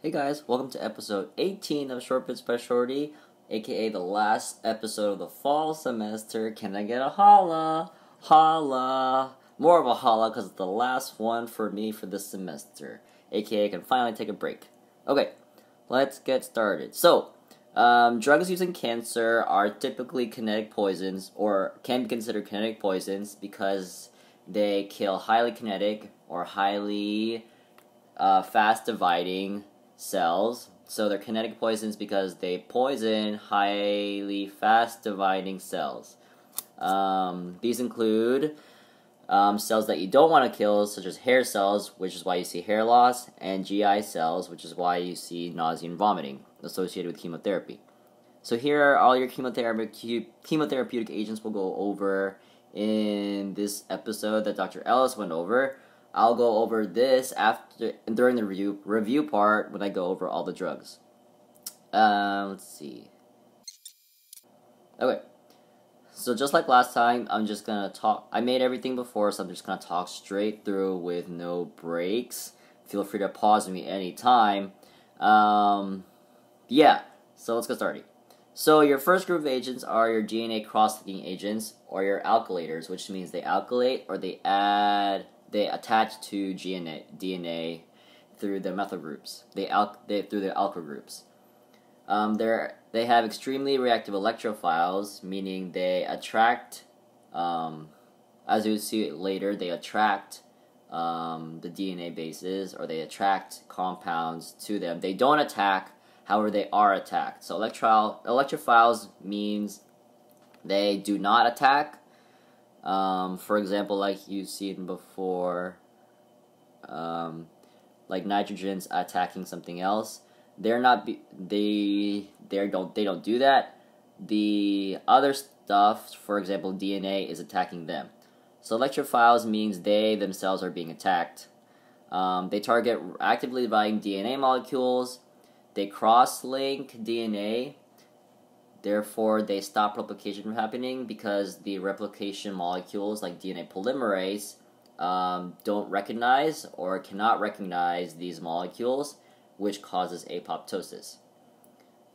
Hey guys, welcome to episode 18 of Short Bits by Shorty, aka the last episode of the fall semester. Can I get a holla? Holla! More of a holla because it's the last one for me for this semester, aka I can finally take a break. Okay, let's get started. So, drugs used in cancer are typically kinetic poisons, or can be considered kinetic poisons because they kill highly kinetic or highly fast dividing cells. So they're kinetic poisons because they poison highly fast dividing cells. These include cells that you don't want to kill, such as hair cells, which is why you see hair loss, and GI cells, which is why you see nausea and vomiting associated with chemotherapy. So here are all your chemotherapeutic agents we'll go over in this episode that Dr. Ellis went over. I'll go over this during the review part when I go over all the drugs. Let's see. Okay. So just like last time, I'm just gonna talk. I made everything before, so I'm just gonna talk straight through with no breaks. Feel free to pause me anytime. Yeah. So let's get started. So your first group of agents are your DNA cross-linking agents, or your alkylators, which means they alkylate or they attach to DNA through the methyl groups. Through the alkyl groups. They have extremely reactive electrophiles, meaning they attract, as you'll see later, they attract the DNA bases, or they attract compounds to them. They don't attack, however they are attacked. So electrophiles means they do not attack. For example, like you've seen before, like nitrogen's attacking something else. They don't do that. The other stuff, for example, DNA is attacking them. So electrophiles means they themselves are being attacked. They target actively dividing DNA molecules. They cross-link DNA. Therefore, they stop replication from happening because the replication molecules, like DNA polymerase, don't recognize or cannot recognize these molecules, which causes apoptosis.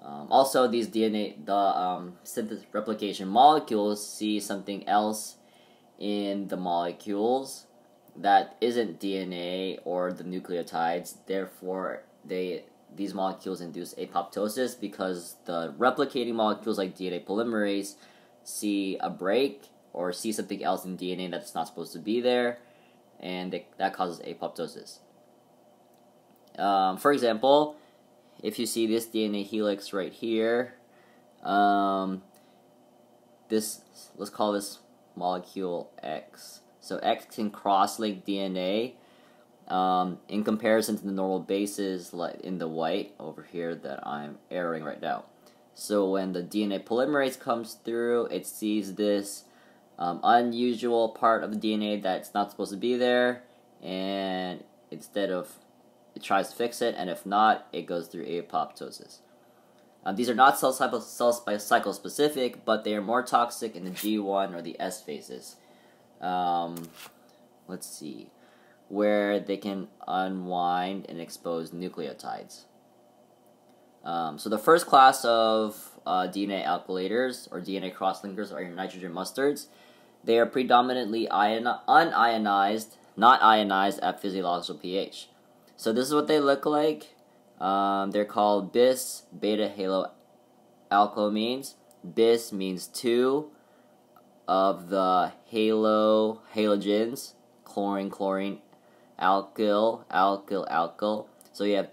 Also, these synthesis replication molecules see something else in the molecules that isn't DNA or the nucleotides. Therefore, these molecules induce apoptosis because the replicating molecules like DNA polymerase see a break or see something else in DNA that's not supposed to be there, and that causes apoptosis. For example, if you see this DNA helix right here, let's call this molecule X. So X can cross-link DNA. In comparison to the normal bases like in the white over here that I'm arrowing right now. So when the DNA polymerase comes through, it sees this unusual part of the DNA that's not supposed to be there, and instead of it tries to fix it, and if not, it goes through apoptosis. These are not cell cycle specific, but they are more toxic in the G1 or the S phases. Let's see. Where they can unwind and expose nucleotides. So the first class of DNA alkylators, or DNA cross-linkers, are your nitrogen mustards. They are predominantly unionized, not ionized at physiological pH. So this is what they look like. They're called bis beta-haloalkylamines. Bis means 2 of the halogens, chlorine, alkyl. So you have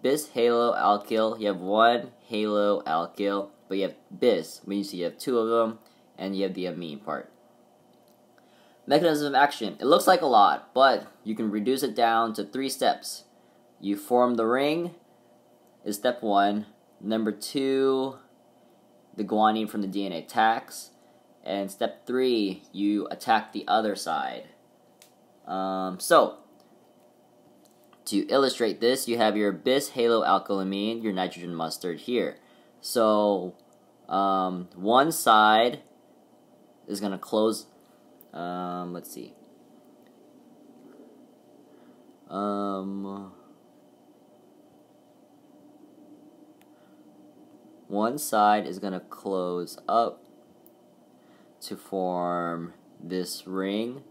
bis haloalkyl, you have 1 haloalkyl, but you have bis, means you have 2 of them, and you have the amine part. Mechanism of action. It looks like a lot, but you can reduce it down to 3 steps. You form the ring, is step 1. Number 2, the guanine from the DNA attacks. And step 3, you attack the other side. So, to illustrate this, you have your bis haloalkylamine, your nitrogen mustard here. So, one side is going to close. Let's see. one side is going to close up to form this ring,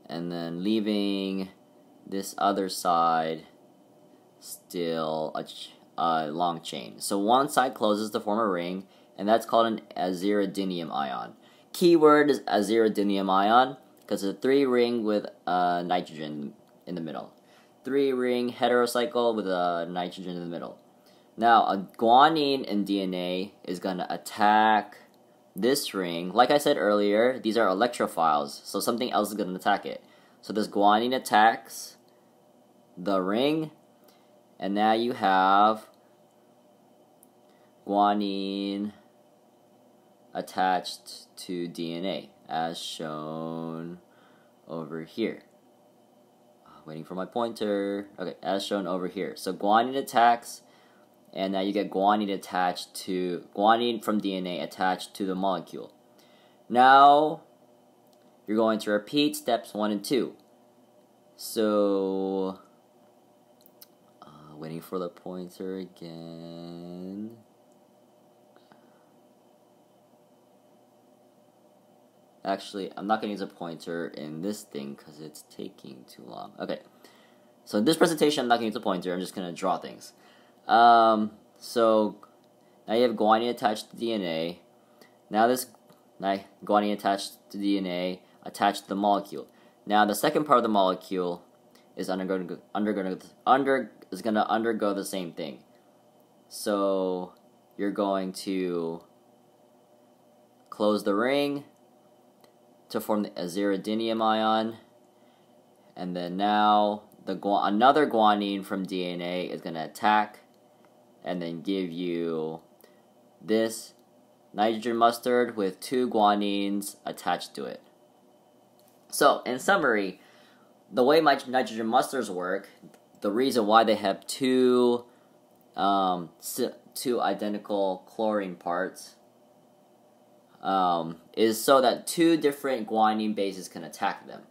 and then leaving this other side still a long chain. So one side closes to form a ring, and that's called an aziridinium ion. Keyword is aziridinium ion because it's a 3-ring with nitrogen in the middle. 3-ring heterocycle with a nitrogen in the middle. Now, a guanine in DNA is going to attack this ring. Like I said earlier, these are electrophiles, so something else is going to attack it. So this guanine attacks the ring, and now you have guanine attached to DNA, as shown over here. Waiting for my pointer. Okay, as shown over here. So guanine attacks, and now you get guanine from DNA attached to the molecule. Now you're going to repeat steps 1 and 2. So waiting for the pointer again. Actually, I'm not going to use a pointer in this thing because it's taking too long. Okay, so in this presentation, I'm not going to use a pointer. I'm just going to draw things. So now you have guanine attached to DNA. Now this guanine attached to DNA attached to the molecule. Now the second part of the molecule is going to undergo the same thing. So you're going to close the ring to form the aziridinium ion, and then now another guanine from DNA is going to attack and then give you this nitrogen mustard with 2 guanines attached to it. So, in summary, the way nitrogen mustards work, the reason why they have two identical chlorine parts is so that 2 different guanine bases can attack them.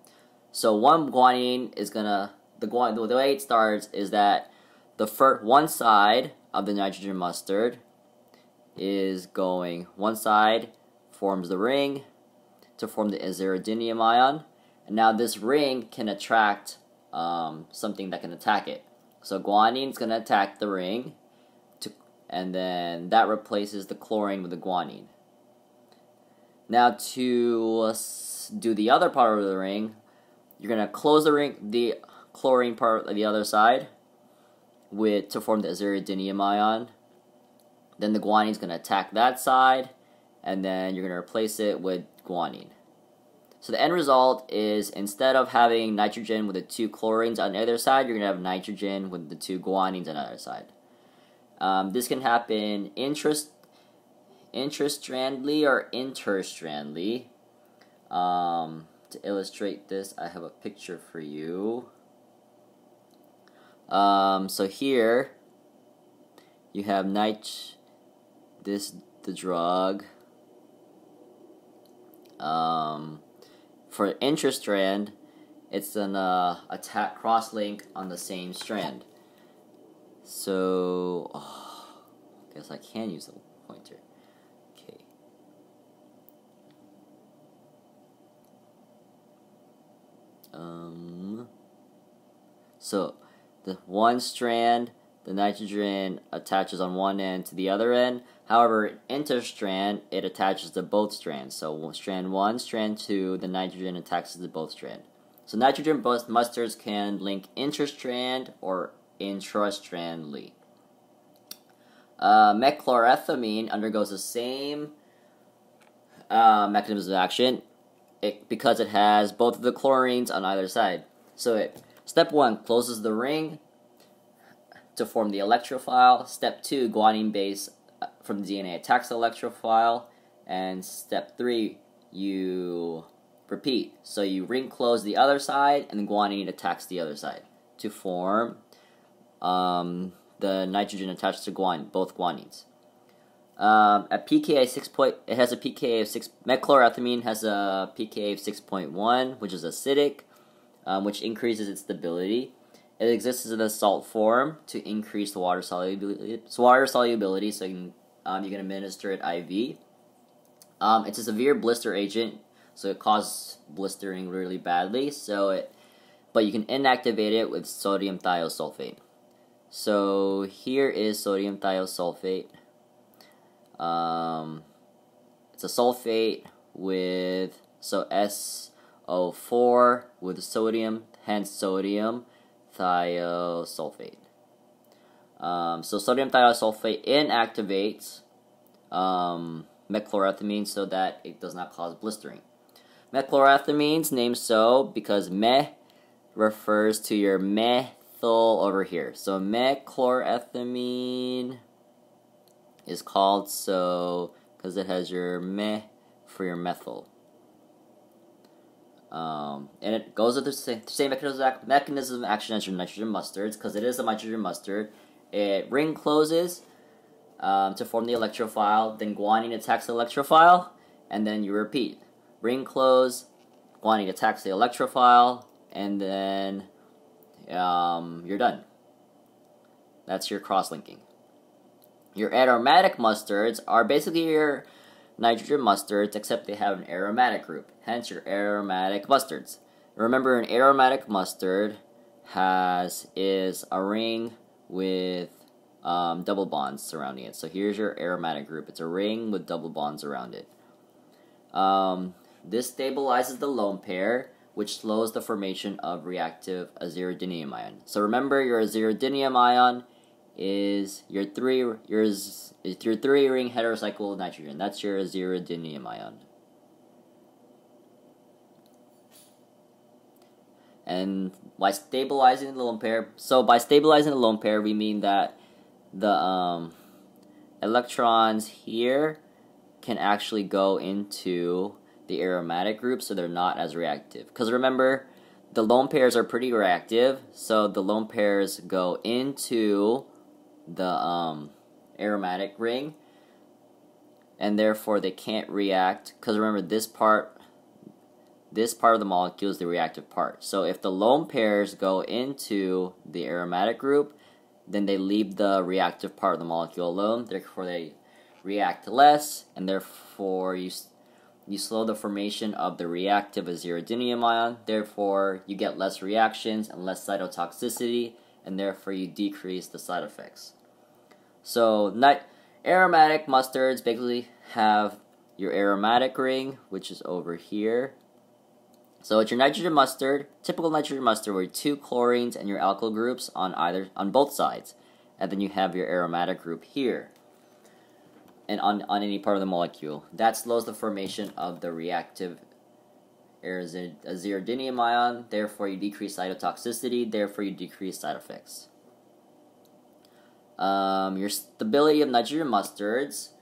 So one guanine is the way it starts is that one side of the nitrogen mustard one side forms the ring to form the aziridinium ion, and now this ring can attract something that can attack it. So guanine is going to attack the ring, and then that replaces the chlorine with the guanine. Now to do the other part of the ring, you're going to close the chlorine part of the other side to form the aziridinium ion. Then the guanine is going to attack that side, and then you're going to replace it with guanine. So the end result is, instead of having nitrogen with the 2 chlorines on either side, you're going to have nitrogen with the 2 guanines on either side. This can happen intrastrandly or interstrandly. To illustrate this, I have a picture for you. So here you have the drug. For intrastrand, it's an attack cross-link on the same strand. So, I guess I can use the pointer. Okay. So the one strand, the nitrogen attaches on one end to the other end. However, interstrand, it attaches to both strands. So strand 1, strand 2, the nitrogen attaches to both strands. So nitrogen mustards can link intrastrand or intrastrandly. Methchlorothamine undergoes the same mechanism of action because it has both of the chlorines on either side. So step 1 closes the ring to form the electrophile. Step 2, guanine base from the DNA attacks the electrophile. And step 3, you repeat. So you ring close the other side, and the guanine attacks the other side to form the nitrogen attached to both guanines. At pKa 6 it has a pKa of 6. Methchlorothamine has a pKa of 6.1, which is acidic, which increases its stability. It exists in a salt form to increase the water solubility, so you can administer it IV. It's a severe blister agent, so it causes blistering really badly. But you can inactivate it with sodium thiosulfate. So here is sodium thiosulfate. It's a sulfate with SO4 with sodium, hence sodium thiosulfate. So sodium thiosulfate inactivates methchlorothamine so that it does not cause blistering. Methchlorothamines named so because meth refers to your methyl over here. So methchlorothamine is called so because it has your meth for your methyl. And it goes with the same mechanism of action as your nitrogen mustards, because it is a nitrogen mustard. It ring closes to form the electrophile, then guanine attacks the electrophile, and then you repeat. Ring close, guanine attacks the electrophile, and then you're done. That's your cross-linking. Your aromatic mustards are basically your nitrogen mustards, except they have an aromatic group, hence your aromatic mustards. Remember, an aromatic mustard is a ring with double bonds surrounding it. So here's your aromatic group. It's a ring with double bonds around it. This stabilizes the lone pair, which slows the formation of reactive aziridinium ion. So remember, your aziridinium ion is your three ring heterocycle nitrogen. That's your aziridinium ion. And by stabilizing the lone pair, we mean that the electrons here can actually go into the aromatic group, so they're not as reactive. Because remember, the lone pairs are pretty reactive, so the lone pairs go into the aromatic ring, and therefore they can't react, because remember, this part of the molecule is the reactive part. So if the lone pairs go into the aromatic group, then they leave the reactive part of the molecule alone, therefore they react less, and therefore you slow the formation of the reactive aziridinium ion, therefore you get less reactions and less cytotoxicity, and therefore you decrease the side effects. So aromatic mustards basically have your aromatic ring, which is over here. So it's your nitrogen mustard, typical nitrogen mustard, where 2 chlorines and your alkyl groups on both sides, and then you have your aromatic group here, and on any part of the molecule. That slows the formation of the reactive aziridinium ion, therefore you decrease cytotoxicity, therefore you decrease side effects. Your stability of nitrogen mustards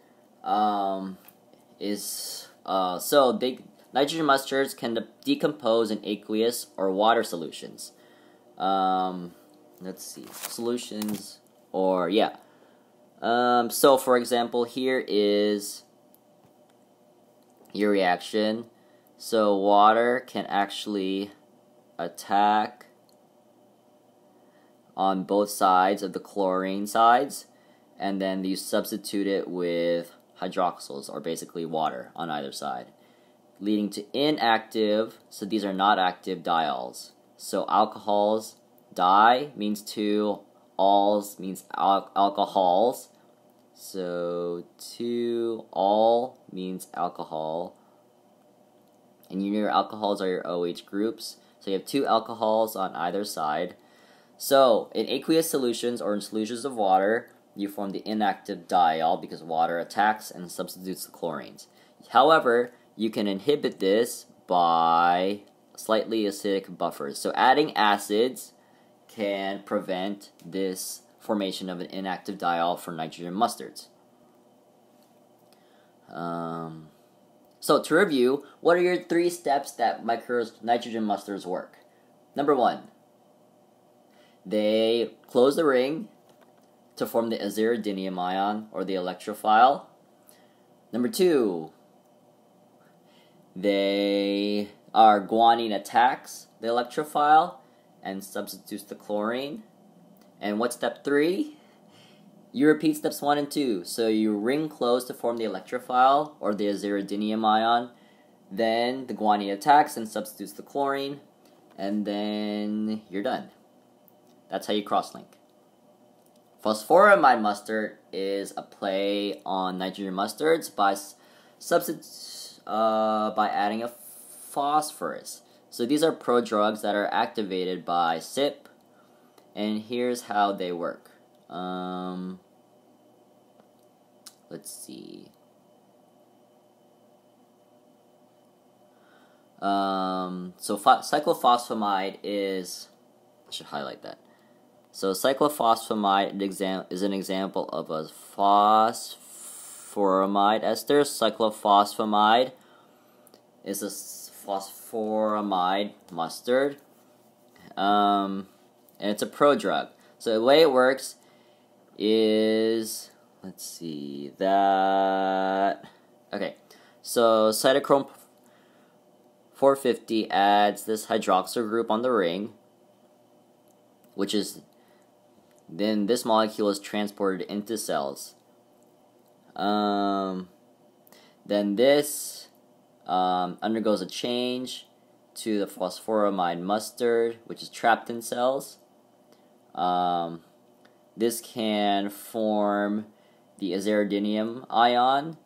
nitrogen mustards can decompose in aqueous or water solutions. Let's see, solutions, or yeah. So for example, here is your reaction. So water can actually attack on both sides of the chlorine sides, and then you substitute it with hydroxyls, or basically water, on either side, leading to inactive, so these are not active, diols. So alcohols, di means 2, alls means alcohols, so 2, all means alcohol, and your alcohols are your OH groups, so you have 2 alcohols on either side. So in aqueous solutions, or in solutions of water, you form the inactive diol because water attacks and substitutes the chlorines. However, you can inhibit this by slightly acidic buffers. So adding acids can prevent this formation of an inactive diol for nitrogen mustards. So to review, what are your 3 steps that nitrogen mustards work? Number 1, they close the ring to form the aziridinium ion, or the electrophile. Number 2, they are guanine attacks the electrophile, and substitutes the chlorine. And what's step 3? You repeat steps 1 and 2. So you ring close to form the electrophile, or the aziridinium ion. Then the guanine attacks and substitutes the chlorine. And then you're done. That's how you cross-link. Phosphoramide mustard is a play on nitrogen mustards by adding a phosphorus. So these are prodrugs that are activated by CYP, and here's how they work. Let's see. So cyclophosphamide is, I should highlight that. So cyclophosphamide is an example of a phosphoramide ester. Cyclophosphamide is a phosphoramide mustard. And it's a prodrug. So the way it works is, let's see, that, okay, so cytochrome 450 adds this hydroxyl group on the ring, which is, then this molecule is transported into cells. Then this undergoes a change to the phosphoramide mustard, which is trapped in cells. This can form the aziridinium ion,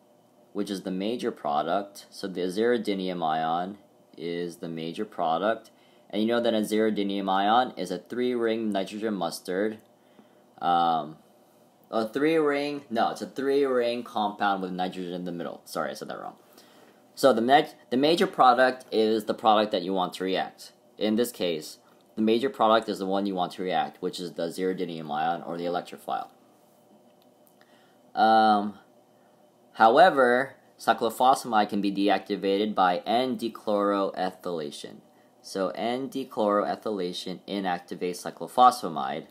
which is the major product. So the aziridinium ion is the major product. And you know that aziridinium ion is a 3-ring nitrogen mustard. It's a 3-ring compound with nitrogen in the middle. Sorry, I said that wrong. So the major product is the product that you want to react. In this case, the major product is the one you want to react, which is the aziridinium ion, or the electrophile. However, cyclophosphamide can be deactivated by N-dechloroethylation. So N-dechloroethylation inactivates cyclophosphamide.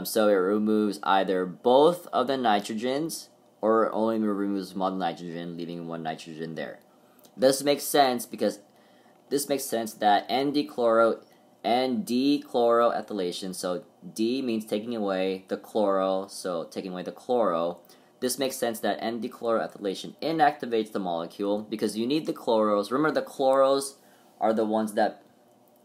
So it removes either both of the nitrogens, or it only removes one nitrogen, leaving one nitrogen there. This makes sense because that N-dechloroethylation, so D means taking away the chloro, so taking away the chloro. This makes sense that N-dechloroethylation inactivates the molecule because you need the chloros. Remember, the chloros are the ones that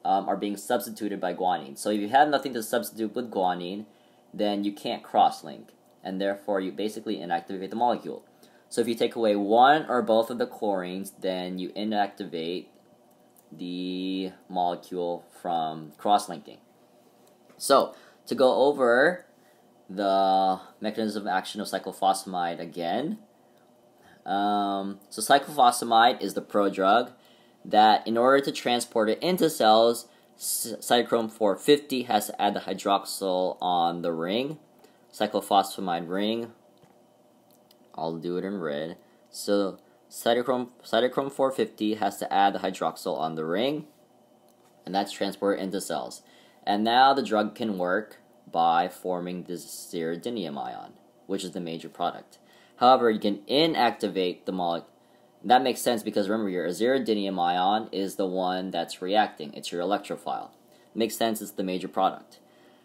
are being substituted by guanine. So if you have nothing to substitute with guanine, then you can't cross-link, and therefore you basically inactivate the molecule. So if you take away one or both of the chlorines, then you inactivate the molecule from cross-linking. So, to go over the mechanism of action of cyclophosphamide again. So cyclophosphamide is the prodrug that, in order to transport it into cells, cytochrome 450 has to add the hydroxyl on the ring. Cyclophosphamide ring. I'll do it in red. So cytochrome 450 has to add the hydroxyl on the ring, and that's transported into cells. And now the drug can work by forming this aziridinium ion, which is the major product. However, you can inactivate the molecule. That makes sense because remember, your aziridinium ion is the one that's reacting. It's your electrophile. It makes sense, it's the major product.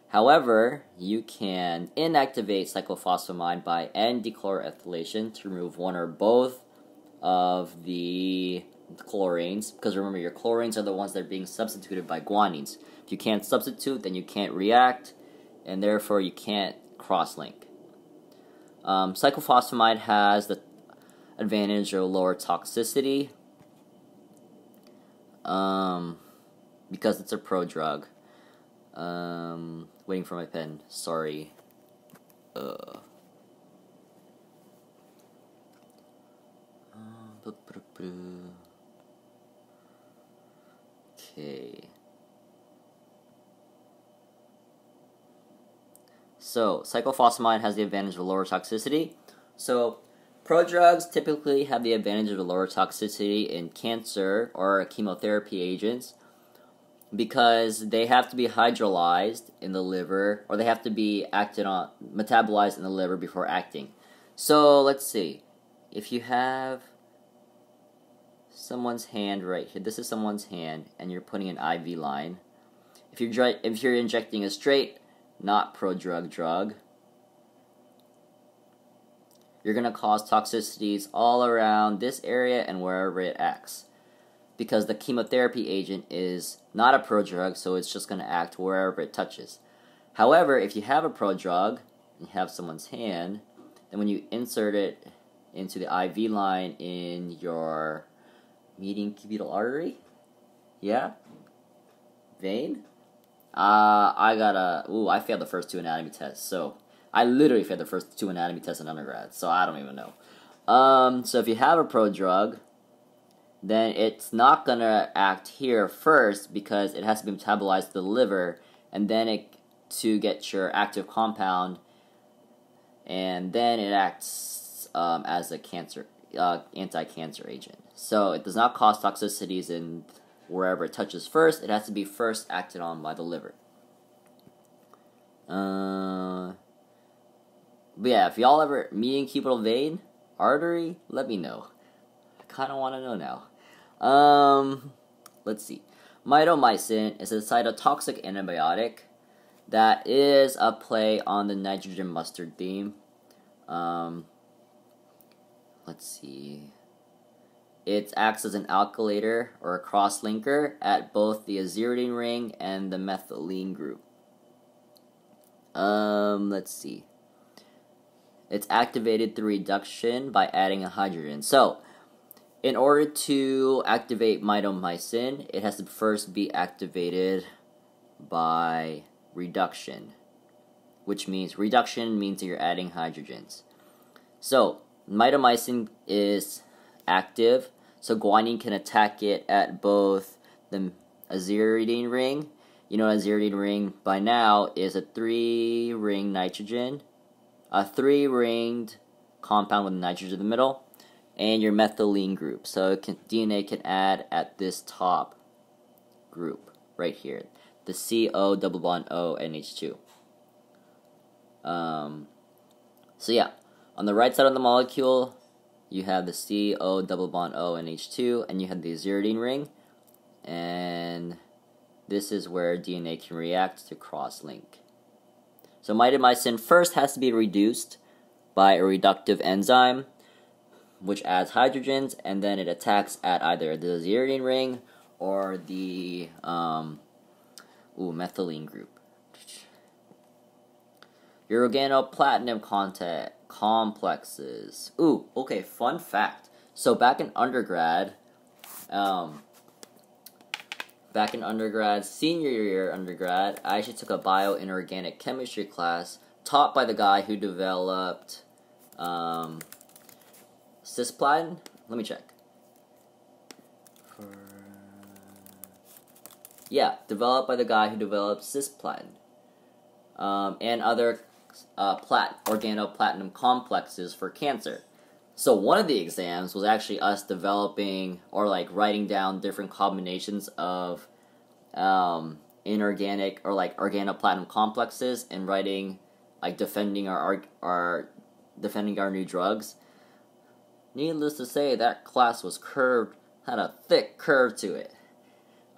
However, you can inactivate cyclophosphamide by N-dechloroethylation to remove one or both of the chlorines, because remember, your chlorines are the ones that are being substituted by guanines. If you can't substitute, then you can't react, and therefore you can't cross-link. Cyclophosphamide has the advantage of lower toxicity because it's a prodrug. Waiting for my pen. Sorry. Okay. So, cyclophosphamide has the advantage of lower toxicity. So, prodrugs typically have the advantage of a lower toxicity in cancer or chemotherapy agents because they have to be hydrolyzed in the liver, or they have to be metabolized in the liver before acting. So let's see. If you have someone's hand right here. This is someone's hand, and you're putting an IV line. If you're injecting a straight, not pro-drug drug, you're going to cause toxicities all around this area and wherever it acts. Because the chemotherapy agent is not a pro-drug, so it's just going to act wherever it touches. However, if you have a pro-drug, and you have someone's hand, then when you insert it into the IV line in your median cubital artery, vein, I failed the first 2 anatomy tests, so I literally failed the first 2 anatomy tests in undergrad, so I don't even know. So if you have a pro-drug, then it's not going to act here first because it has to be metabolized to the liver, and then to get your active compound, and then it acts as a anti-cancer agent. So it does not cause toxicities in wherever it touches first. It has to be first acted on by the liver. But yeah, if y'all ever median cubital vein, artery, let me know. I kind of want to know now. Let's see. Mitomycin is a cytotoxic antibiotic that is a play on the nitrogen mustard theme. Let's see. It acts as an alkylator or a cross-linker at both the aziridine ring and the methylene group. Let's see. It's activated through reduction by adding a hydrogen. So, in order to activate mitomycin, it has to first be activated by reduction, which means reduction means that you're adding hydrogens. So, mitomycin is active, so guanine can attack it at both the aziridine ring. You know, aziridine ring by now is a 3-ring nitrogen, a 3-ringed compound with nitrogen in the middle, and your methylene group. So DNA can add at this top group right here, the CO double bond O NH2. So yeah, on the right side of the molecule, you have the CO double bond O NH2, and you have the aziridine ring, and this is where DNA can react to cross-link. So mitomycin first has to be reduced by a reductive enzyme, which adds hydrogens, and then it attacks at either the aziridine ring or the methylene group. Your organoplatinum complexes. Okay, fun fact. So back in undergrad, senior year undergrad, I actually took a bio-inorganic chemistry class taught by the guy who developed cisplatin. Let me check. Yeah, developed by the guy who developed cisplatin and other organoplatinum complexes for cancer. So one of the exams was actually us developing or writing down different combinations of inorganic or organoplatinum complexes and writing defending our new drugs. Needless to say, that class was curved, had a thick curve to it.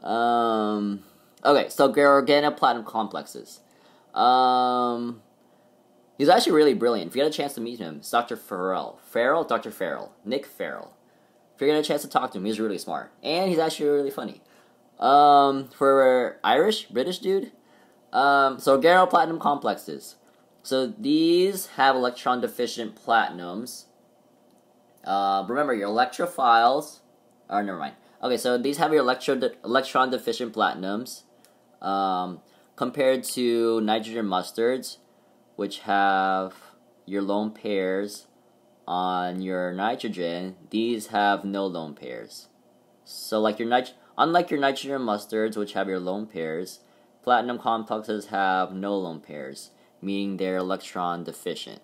Okay, so organoplatinum complexes. He's actually really brilliant. If you get a chance to meet him, it's Dr. Dr. Farrell, Nick Farrell. If you get a chance to talk to him, he's really smart. And he's actually really funny. For British dude. So organoplatinum complexes. So these have electron-deficient platinums. Remember, your electrophiles... Oh, never mind. Okay, so these have your electron-deficient platinums. Compared to nitrogen mustards, which have your lone pairs on your nitrogen, these have no lone pairs. So unlike your nitrogen mustards, which have your lone pairs, platinum complexes have no lone pairs, meaning they're electron deficient.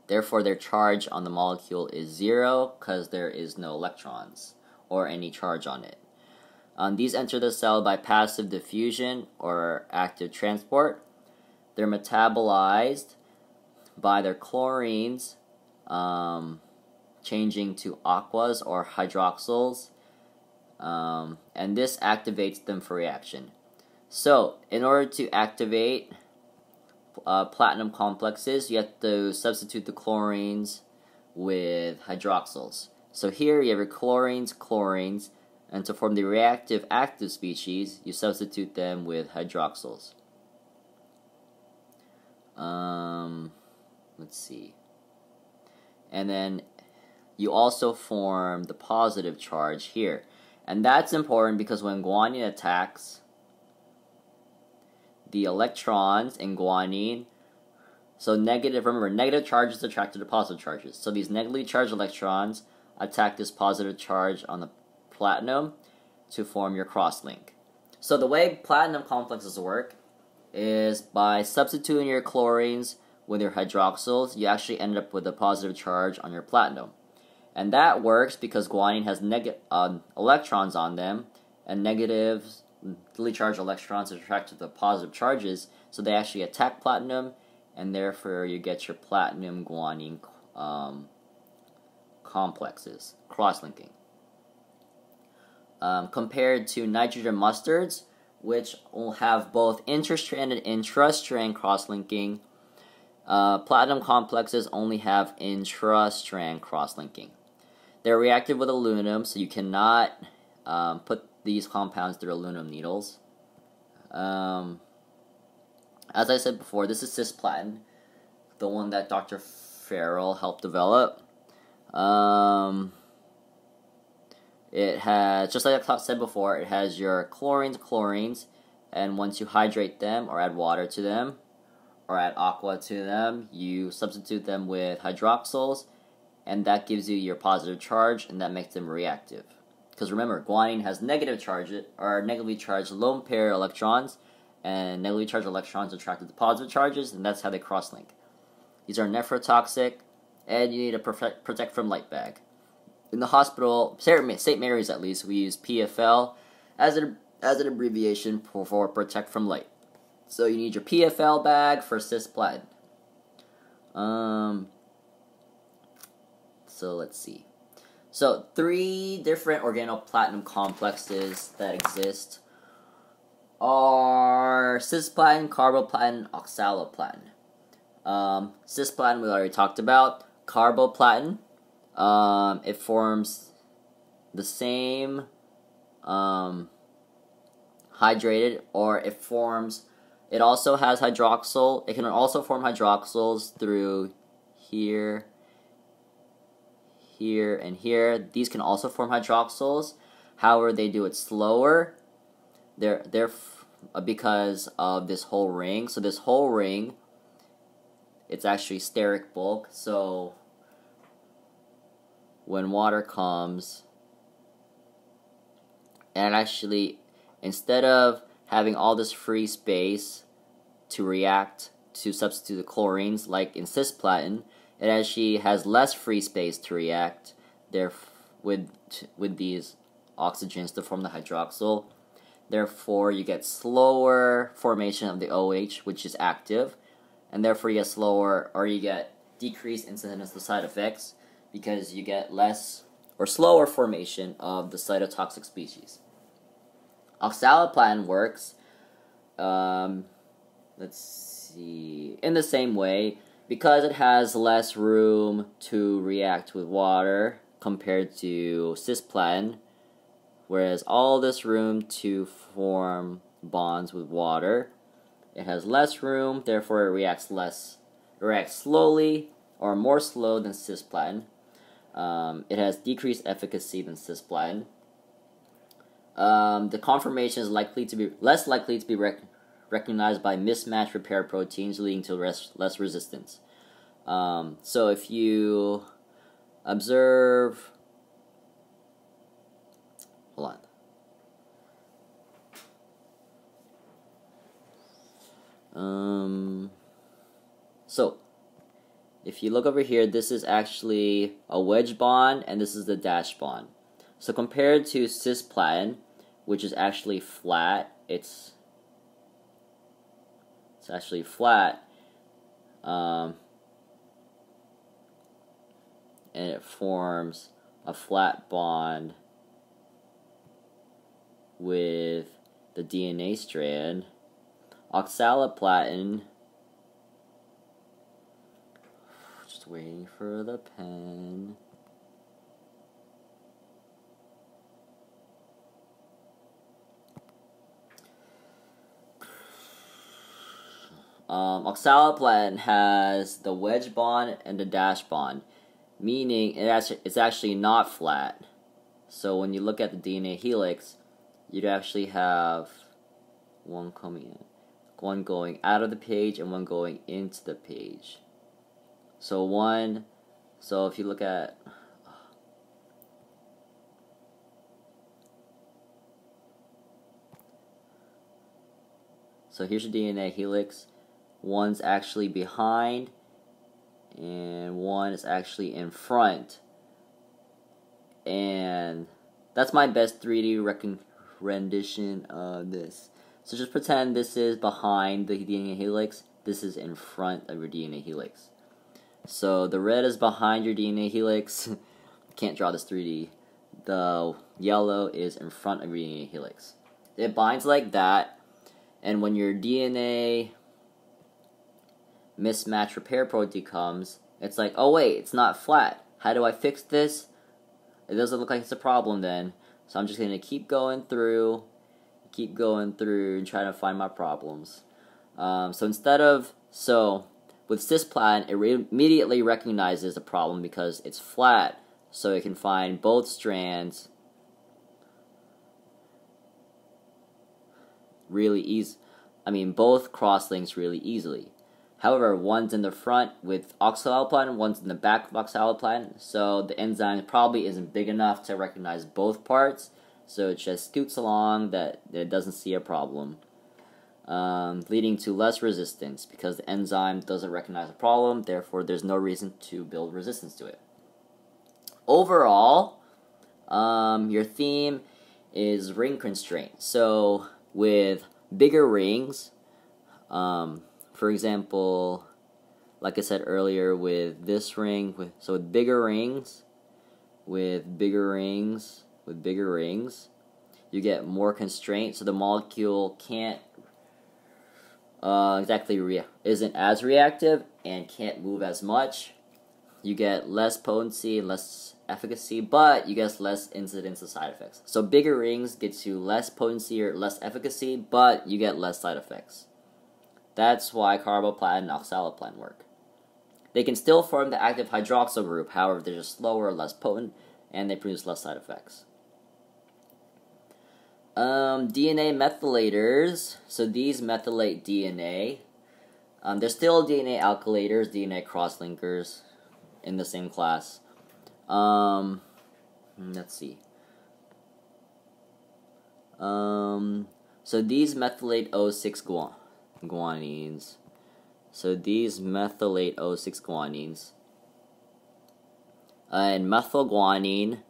Therefore, their charge on the molecule is 0 because there is no electrons or any charge on it. These enter the cell by passive diffusion or active transport. They're metabolized by their chlorines to changing to aquas or hydroxyls, and this activates them for reaction. So, in order to activate platinum complexes, you have to substitute the chlorines with hydroxyls. So here you have your chlorines, and to form the reactive active species, you substitute them with hydroxyls. Let's see. And then you also form the positive charge here. And that's important because when guanine attacks, the electrons in guanine, so remember, negative charges attracted to positive charges. So these negatively charged electrons attack this positive charge on the platinum to form your crosslink. So the way platinum complexes work is by substituting your chlorines with your hydroxyls, you actually end up with a positive charge on your platinum. And that works because guanine has electrons on them, and negatively charged electrons attract to the positive charges, so they actually attack platinum, and therefore you get your platinum guanine complexes, cross-linking. Compared to nitrogen mustards, which will have both interstrand and intrastrand cross-linking, platinum complexes only have intrastrand cross-linking. They're reactive with aluminum, so you cannot put these compounds through aluminum needles. As I said before, this is cisplatin, the one that Dr. Farrell helped develop. It has, just like I said before, it has your chlorines, and once you hydrate them or add water to them, or add aqua to them, you substitute them with hydroxyls, and that gives you your positive charge, and that makes them reactive. Because remember, guanine has negative charges, or negatively charged lone pair electrons, and negatively charged electrons attracted to positive charges, and that's how they cross-link. These are nephrotoxic, and you need to protect from light bag. In the hospital, St. Mary's at least, we use PFL as an abbreviation for protect from light. So you need your PFL bag for cisplatin. So let's see. So 3 different organoplatinum complexes that exist are cisplatin, carboplatin, oxaloplatin. Cisplatin we already talked about. Carboplatin, it forms the same hydrated, or it also has hydroxyl. It can also form hydroxyls through here, and here. These can also form hydroxyls. However, they do it slower. They're because of this whole ring. So this whole ring, it's actually steric bulk. So when water comes, and actually, instead of having all this free space to react to substitute the chlorines, like in cisplatin, it actually has less free space to react there with these oxygens to form the hydroxyl. Therefore, you get slower formation of the OH, which is active, and therefore you get slower, or you get decreased incidence of side effects because you get less or slower formation of the cytotoxic species. Oxaloplatin works, let's see, in the same way, because it has less room to react with water compared to cisplatin, whereas all this room to form bonds with water, it has less room, therefore it reacts slowly, or more slow than cisplatin. It has decreased efficacy than cisplatin. The conformation is less likely to be recognized by mismatched repair proteins, leading to less resistance. So if you observe, hold on. So if you look over here, this is actually a wedge bond, and this is the dash bond. So compared to cisplatin, which is actually flat, it's actually flat. and it forms a flat bond with the DNA strand. Oxaliplatin, just waiting for the pen. Oxaliplatin has the wedge bond and the dash bond, meaning it's actually not flat. So when you look at the DNA helix, you'd actually have one coming in, one going out of the page and one going into the page. So if you look at so here's your DNA helix. One's actually behind and one is actually in front. And that's my best 3D rendition of this. So just pretend this is behind the DNA helix, this is in front of your DNA helix. So the red is behind your DNA helix. Can't draw this 3D. The yellow is in front of your DNA helix. It binds like that, and when your DNA mismatch repair protein comes, it's like, oh wait, it's not flat. How do I fix this? It doesn't look like it's a problem then. So I'm just going to keep going through and trying to find my problems. With cisplatin, it immediately recognizes the problem because it's flat, so it can find both strands really easy. Both crosslinks really easily. However, one's in the front with oxaliplatin, one's in the back with oxaliplatin, so the enzyme probably isn't big enough to recognize both parts, so it just scoots along that it doesn't see a problem, leading to less resistance because the enzyme doesn't recognize a problem, therefore there's no reason to build resistance to it. Overall, your theme is ring constraint. So with bigger rings, for example, like I said earlier, with this ring, with bigger rings, you get more constraint, so the molecule can't isn't as reactive and can't move as much. You get less potency and less efficacy, but you get less incidence of side effects. So bigger rings gets you less potency or less efficacy, but you get less side effects. That's why carboplatin and oxaliplatin work. They can still form the active hydroxyl group, however they're just slower, less potent, and they produce less side effects. DNA methylators. So these methylate DNA. They're still DNA alkylators, DNA crosslinkers in the same class. Let's see. So these methylate O6 guanines. And methylguanine,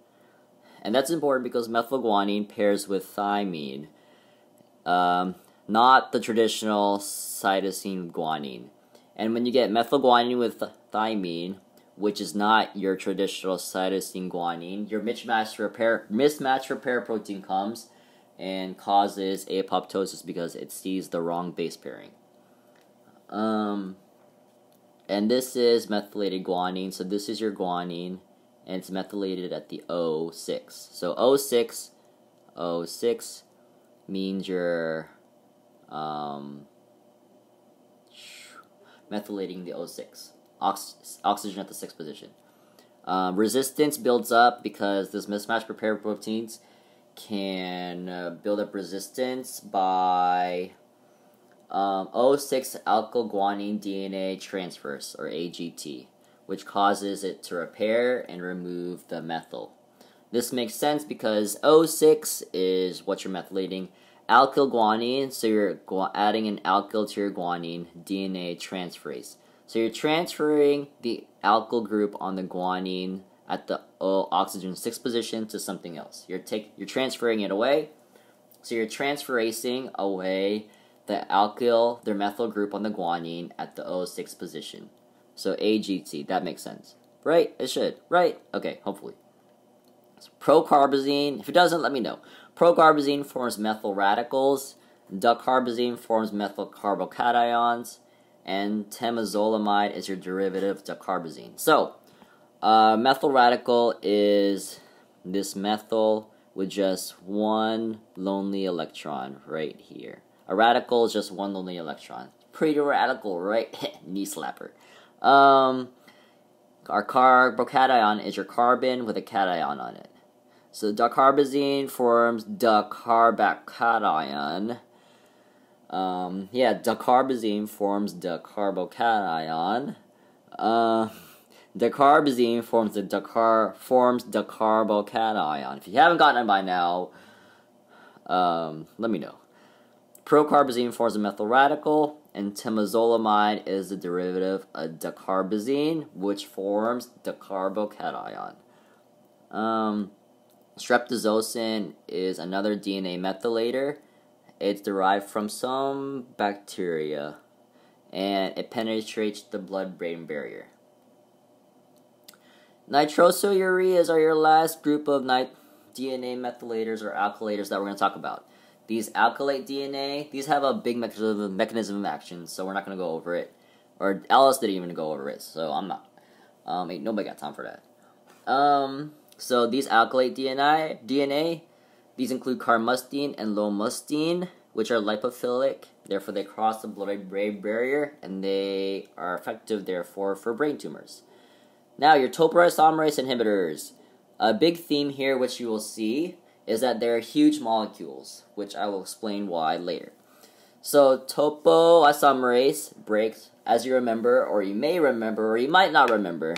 and that's important because methylguanine pairs with thymine, not the traditional cytosine guanine. And when you get methylguanine with thymine, which is not your traditional cytosine guanine, your mismatch repair protein comes and causes apoptosis because it sees the wrong base pairing. And this is methylated guanine, so this is your guanine, and it's methylated at the O6. So O6 means you're methylating the O6, oxygen at the 6th position. Resistance builds up because this mismatch repair proteins can build up resistance by O6 alkyl guanine DNA transfers, or AGT, which causes it to repair and remove the methyl. This makes sense because O6 is what you're methylating. Alkyl guanine, so you're adding an alkyl to your guanine, DNA transferase. So you're transferring the alkyl group on the guanine at the oxygen 6th position to something else. You're transferring it away, so you're transferasing away the methyl group on the guanine at the O6 position. So AGT, that makes sense. right? It should, right? Okay, hopefully. So procarbazine, if it doesn't, let me know. Procarbazine forms methyl radicals, dicarbazine forms methyl carbocations, and temozolomide is your derivative of dicarbazine. So, methyl radical is this methyl with just one lonely electron right here. A radical is just one lonely electron. Pretty radical, right? Knee slapper. Our carbocation is your carbon with a cation on it. So dicarbazine forms dicarbocation. Dicarbazine forms dicarbocation. Dicarbazine forms dicarbocation. If you haven't gotten it by now, let me know. Procarbazine forms a methyl radical, and temozolomide is the derivative of dicarbazine, which forms dicarbocation. Streptozocin is another DNA methylator. It's derived from some bacteria, and it penetrates the blood-brain barrier. Nitrosoureas are your last group of DNA methylators or alkylators that we're going to talk about. These alkylate DNA, these have a big mechanism of action, so we're not going to go over it. Or Alice didn't even go over it, so I'm not. Ain't nobody got time for that. So these alkylate DNA, these include carmustine and lomustine, which are lipophilic. Therefore, they cross the blood-brain barrier, and they are effective, therefore, for brain tumors. Now, your topoisomerase inhibitors. A big theme here, which you will see, is that they're huge molecules, which I will explain why later. So, topoisomerase breaks, as you remember, or you may remember, or you might not remember.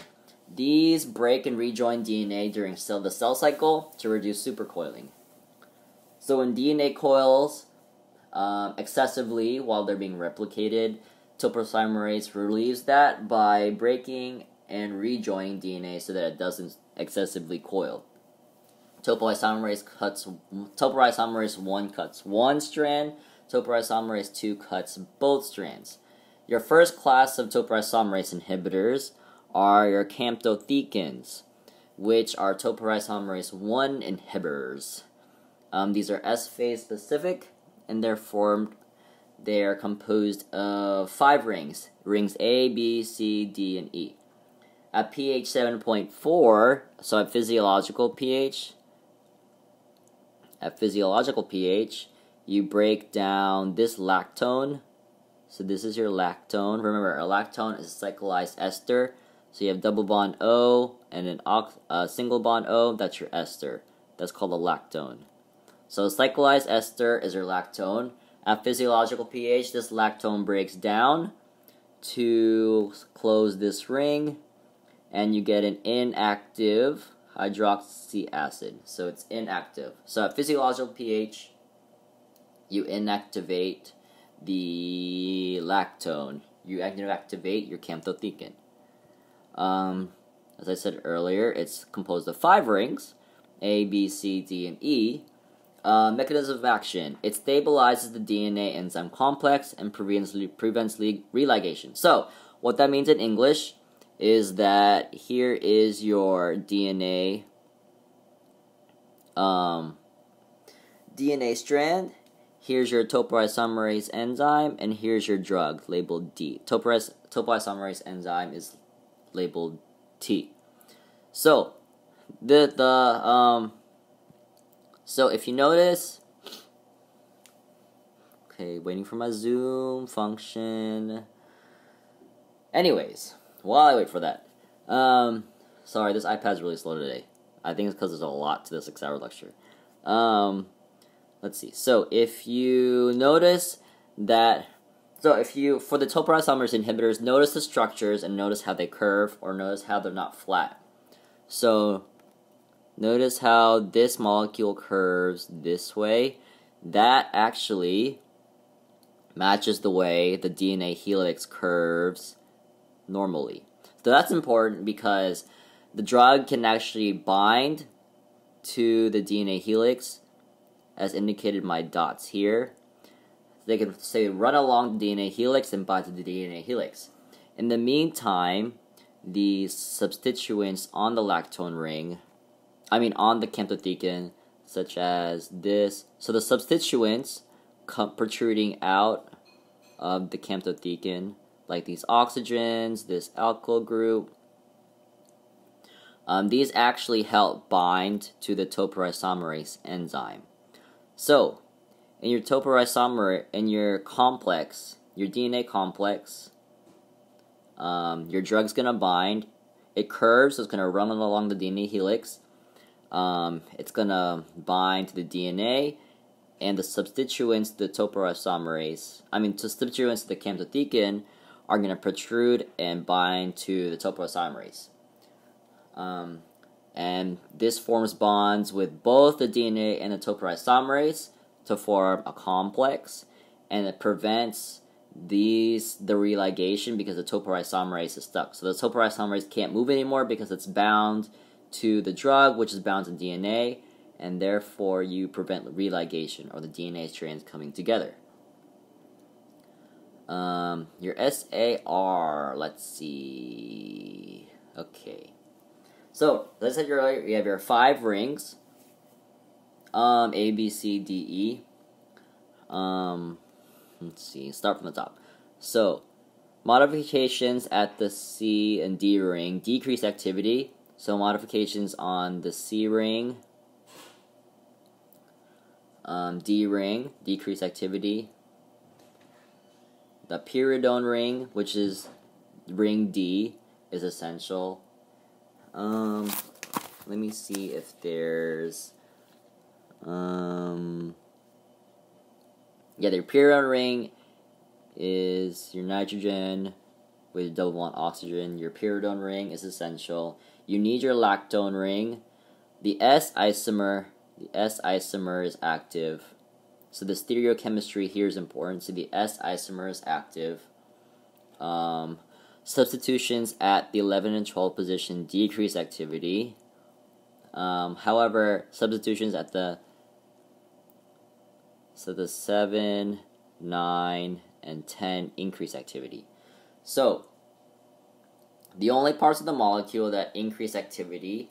These break and rejoin DNA during the cell cycle to reduce supercoiling. So when DNA coils excessively while they're being replicated, topoisomerase relieves that by breaking and rejoining DNA so that it doesn't excessively coil. Topoisomerase 1 cuts one strand, topoisomerase 2 cuts both strands. Your first class of topoisomerase inhibitors are your camptothecans, which are topoisomerase 1 inhibitors. These are S-phase specific, and they are composed of 5 rings. Rings A, B, C, D, and E. At pH 7.4, so at physiological pH, you break down this lactone. So this is your lactone. Remember, a lactone is a cyclized ester. So you have double bond O and an single bond O. That's your ester. That's called a lactone. So cyclized ester is your lactone. At physiological pH, this lactone breaks down to close this ring, and you get an inactive hydroxy acid. So it's inactive. So at physiological pH, you inactivate the lactone. You activate your camptothecan. As I said earlier, it's composed of 5 rings, A, B, C, D, and E. Mechanism of action. It stabilizes the DNA enzyme complex and prevents religation. So, what that means in English is that here is your DNA strand, here's your topoisomerase enzyme, and here's your drug labeled D. Topoisomerase enzyme is labeled T. So, so if you notice, okay, waiting for my Zoom function. Anyways, while I wait for that, sorry, this iPad's really slow today. I think it's because there's a lot to this 6-hour lecture. Let's see. So if you notice that, for the topoisomerase inhibitors, notice the structures and notice how they curve, or notice how they're not flat. So notice how this molecule curves this way. That actually matches the way the DNA helix curves normally. So that's important because the drug can actually bind to the DNA helix, as indicated by dots here. They can say run along the DNA helix and bind to the DNA helix. In the meantime, the substituents on the lactone ring, on the camptothecin, such as this. So the substituents come protruding out of the camptothecin, like these oxygens, this alkyl group. These actually help bind to the topoisomerase enzyme. So, in your topoisomerase, in your complex, your DNA complex, your drug's gonna bind. It curves, so it's gonna run along the DNA helix. It's gonna bind to the DNA, and the substituents, the topoisomerase, substituents to the camptothecin are gonna protrude and bind to the topoisomerase. And this forms bonds with both the DNA and the topoisomerase to form a complex, and it prevents the religation because the topoisomerase is stuck. So the topoisomerase can't move anymore because it's bound to the drug, which is bound to DNA, and therefore you prevent religation, or the DNA strands coming together. Your SAR, let's see. Okay. So, as I said earlier, you have your 5 rings. A, B, C, D, E. Let's see, start from the top. So, modifications at the C and D ring decrease activity. So, modifications on the C ring, D ring, decrease activity. The pyridone ring, which is ring D, is essential. Let me see if there's, the pyridone ring is your nitrogen with double bond oxygen. Your pyridone ring is essential. You need your lactone ring. The S isomer is active. So the stereochemistry here is important. So the S isomer is active. Substitutions at the 11 and 12 position decrease activity. However, substitutions at the 7, 9, and 10 increase activity. So, the only parts of the molecule that increase activity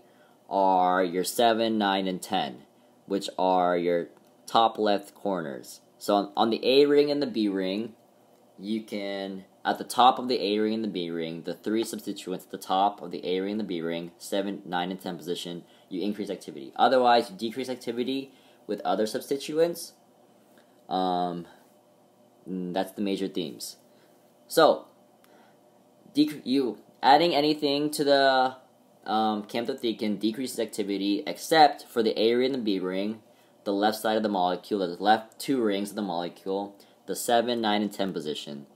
are your 7, 9, and 10, which are your top left corners. So on the A ring and the B ring, you can, at the top of the A ring and the B ring, the 3 substituents at the top of the A ring and the B ring, 7, 9, and 10 position, you increase activity. Otherwise, you decrease activity with other substituents. That's the major themes. So, you adding anything to the camptothecin decreases activity, except for the A ring and the B ring, the left side of the molecule, the left 2 rings of the molecule, the 7, 9, and 10 position.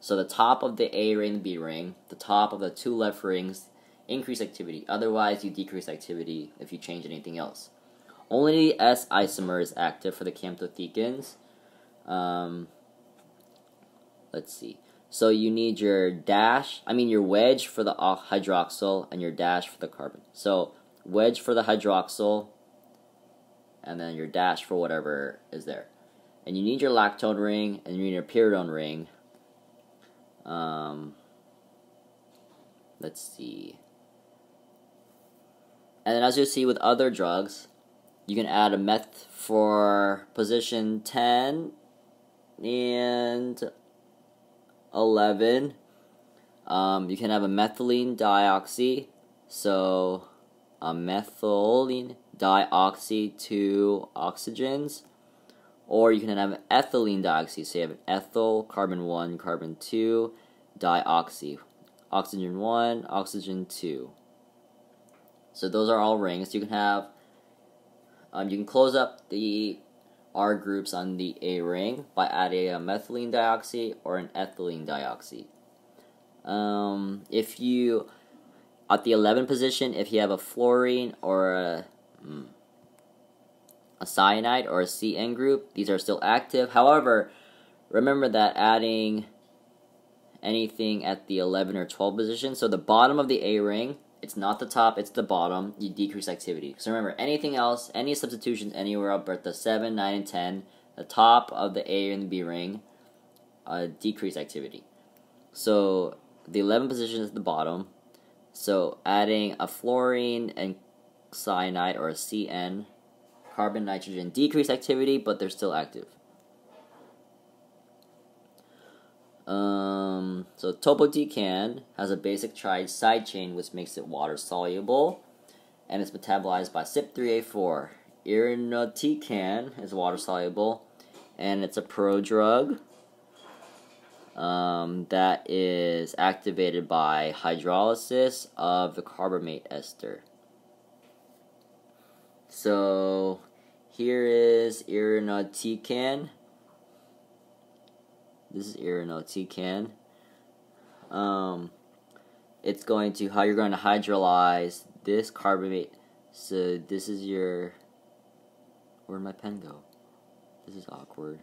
So the top of the A ring and the B ring, the top of the 2 left rings, increase activity. Otherwise, you decrease activity if you change anything else. Only the S isomer is active for the camptothecins. Let's see. So you need your your wedge for the hydroxyl and your dash for the carbon. So wedge for the hydroxyl, and then your dash for whatever is there. And you need your lactone ring, and you need your pyridone ring. Let's see. And then as you see with other drugs, you can add a meth for position 10 and 11. You can have a methylene dioxy, so a methylene dioxy 2 oxygens, or you can have an ethylene dioxy, so you have an ethyl, carbon 1, carbon 2, dioxy, oxygen 1, oxygen 2. So those are all rings. You can have, you can close up the R groups on the A ring by adding a methylene dioxy or an ethylene dioxy. If you, at the 11 position, if you have a fluorine or a cyanide or a CN group, these are still active. However, remember that adding anything at the 11 or 12 position, so the bottom of the A ring, it's not the top, it's the bottom, you decrease activity. So remember, anything else, any substitutions anywhere up at the 7, 9, and 10, the top of the A and the B ring, decrease activity. So the 11 position is the bottom, So adding a fluorine and cyanide, or a CN, carbon, nitrogen, decrease activity, but they're still active. So topotecan has a basic side chain which makes it water soluble, and it's metabolized by CYP3A4. Irinotecan is water soluble, and it's a prodrug that is activated by hydrolysis of the carbamate ester. So here is irinotecan. This is irinotecan. It's going to, how you're going to hydrolyze this carbamate. So this is your, where'd my pen go? This is awkward.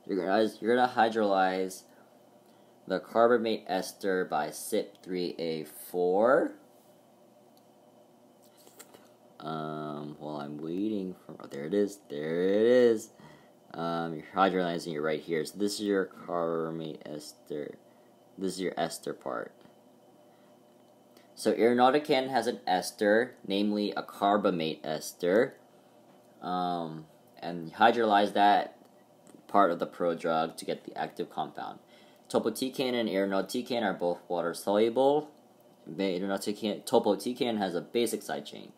You're gonna hydrolyze the carbamate ester by CYP3A4. While I'm waiting for, oh, there it is. You're hydrolyzing it right here. So this is your carbamate ester. This is your ester part. So irinotecan has an ester, namely a carbamate ester, and you hydrolyze that part of the prodrug to get the active compound. Topotecan and irinotecan are both water soluble. Topotecan has a basic side chain.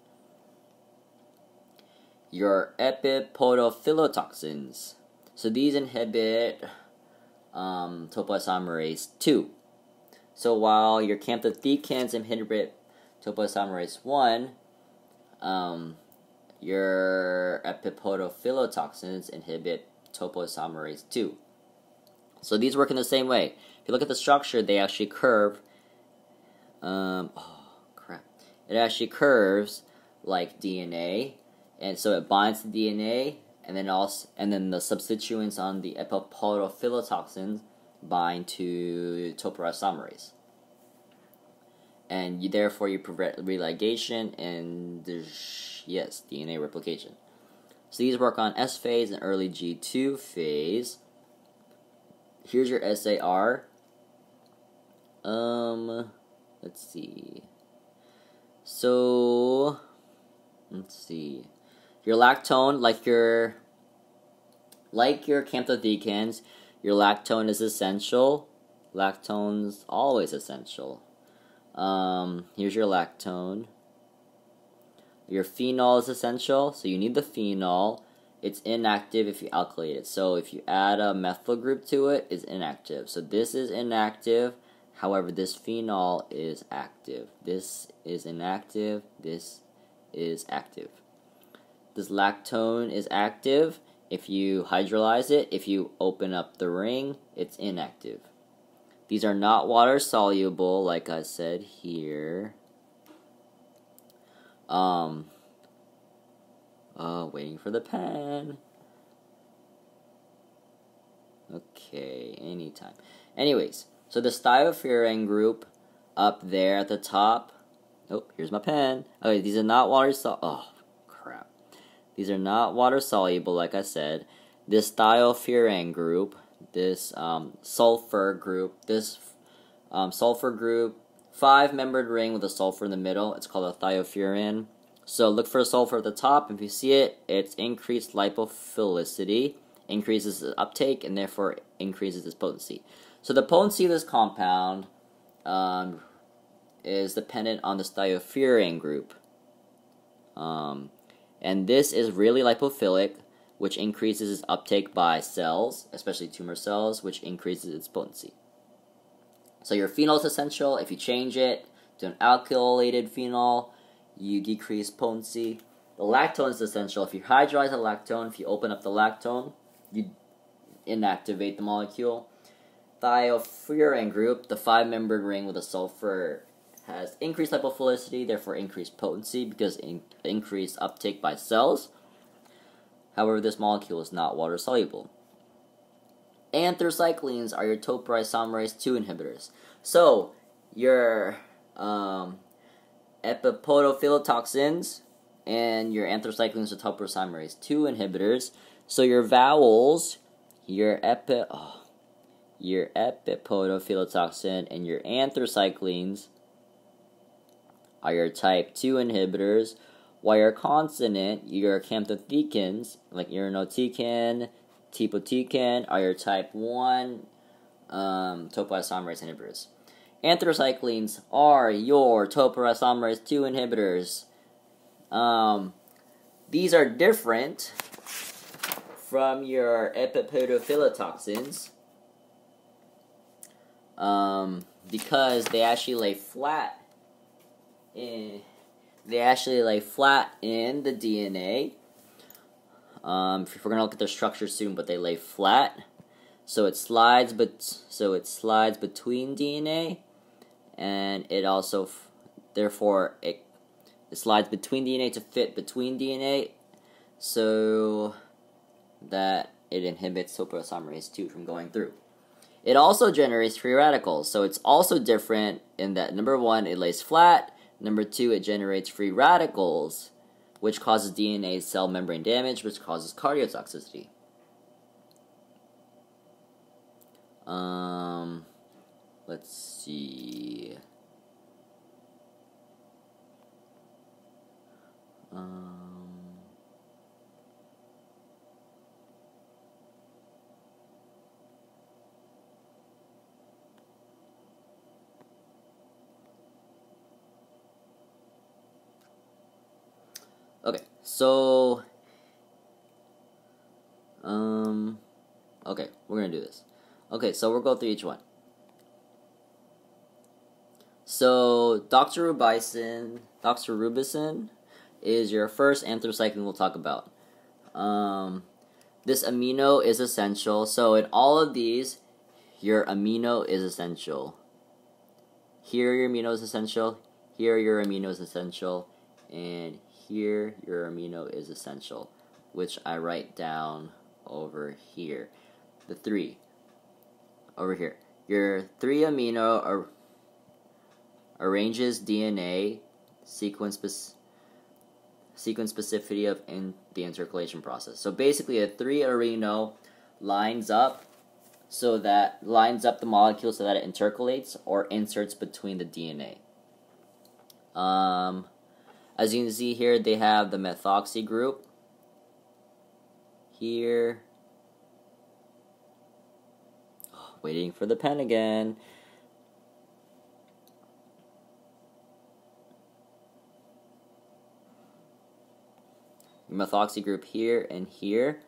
Your epipodophylotoxins. So these inhibit topoisomerase 2. So while your camptothecans inhibit topoisomerase 1, your epipodophylotoxins inhibit topoisomerase 2. So these work in the same way. If you look at the structure, they actually curve. It actually curves like DNA, and so it binds to DNA, and then the substituents on the epipodophylotoxins bind to topoisomerase, and therefore you prevent religation and DNA replication. So these work on S phase and early G2 phase. Here's your SAR. Let's see. So, let's see. Your lactone, like your camptothecans, your lactone is essential. Lactone's always essential. Here's your lactone. Your phenol is essential, so you need the phenol. It's inactive if you alkylate it. So if you add a methyl group to it, it's inactive. So this is inactive. However, this phenol is active. This is inactive. This is active. This lactone is active. If you hydrolyze it, if you open up the ring, it's inactive. These are not water soluble, like I said here. Waiting for the pen. Okay, anytime. Anyways, so the thiopurine group up there at the top. Oh, here's my pen. Okay, these are not water soluble. Oh, crap. These are not water soluble, like I said. This thiopurine group, this sulfur group, 5-membered ring with a sulfur in the middle. It's called a thiopurine. So look for a sulfur at the top. If you see it, it's increased lipophilicity, increases its uptake, and therefore increases its potency. So the potency of this compound is dependent on the thiopurine group. And this is really lipophilic, which increases its uptake by cells, especially tumor cells, which increases its potency. So your phenol is essential. If you change it to an alkylated phenol, you decrease potency. The lactone is essential. If you hydrolyze a lactone, if you open up the lactone, you inactivate the molecule. Thiopurine group, the 5-membered ring with a sulfur, has increased lipophilicity, therefore increased potency because increased uptake by cells. However, this molecule is not water soluble. Anthracyclines are your topoisomerase 2 inhibitors. So, your epipodophylotoxins and your anthracyclines are topoisomerase 2 inhibitors. So your vowels, your epipodophylotoxin and your anthracyclines are your type 2 inhibitors, while your consonant, your camptothecans, like irinotecan, tepotecan, are your type 1 topoisomerase inhibitors. Anthracyclines are your topoisomerase 2 inhibitors. These are different from your epipodophyllitoxins because they actually lay flat in the DNA. If we're gonna look at their structure soon, but they lay flat, so it slides between DNA, and it also therefore it slides between DNA to fit between DNA, so that it inhibits topoisomerase 2 from going through. It also generates free radicals, so it's also different in that, number one, it lays flat, number two, it generates free radicals, which causes DNA cell membrane damage, which causes cardiotoxicity. Let's see. Okay, so, okay, we're gonna do this. Okay, so we'll go through each one. So, doxorubicin is your first anthracycline we'll talk about. This amino is essential, so in all of these, your amino is essential. Here your amino is essential, here your amino is essential, and here your amino is essential, which I write down over here. The 3 over here. Your 3 amino arranges DNA sequence specificity of the intercalation process. So basically, a 3 amino lines up the molecule so that it intercalates or inserts between the DNA. As you can see here, they have the methoxy group here. Oh, waiting for the pen again. Methoxy group here and here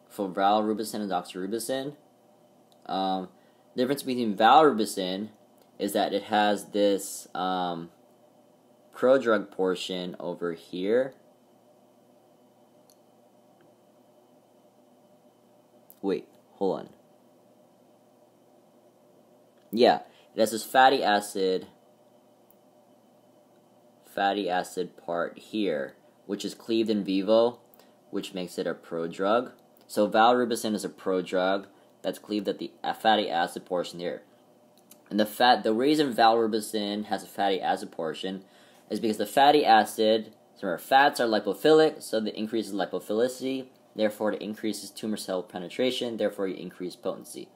for valrubicin and doxorubicin. The difference between valrubicin is that it has this prodrug portion over here. Wait, hold on. Yeah, it has this fatty acid part here, which is cleaved in vivo, which makes it a prodrug. So valrubicin is a prodrug that's cleaved at the fatty acid portion here. And the reason valrubicin has a fatty acid portion is because the fatty acid, so fats are lipophilic, so it increases lipophilicity, therefore it increases tumor cell penetration, therefore you increase potency.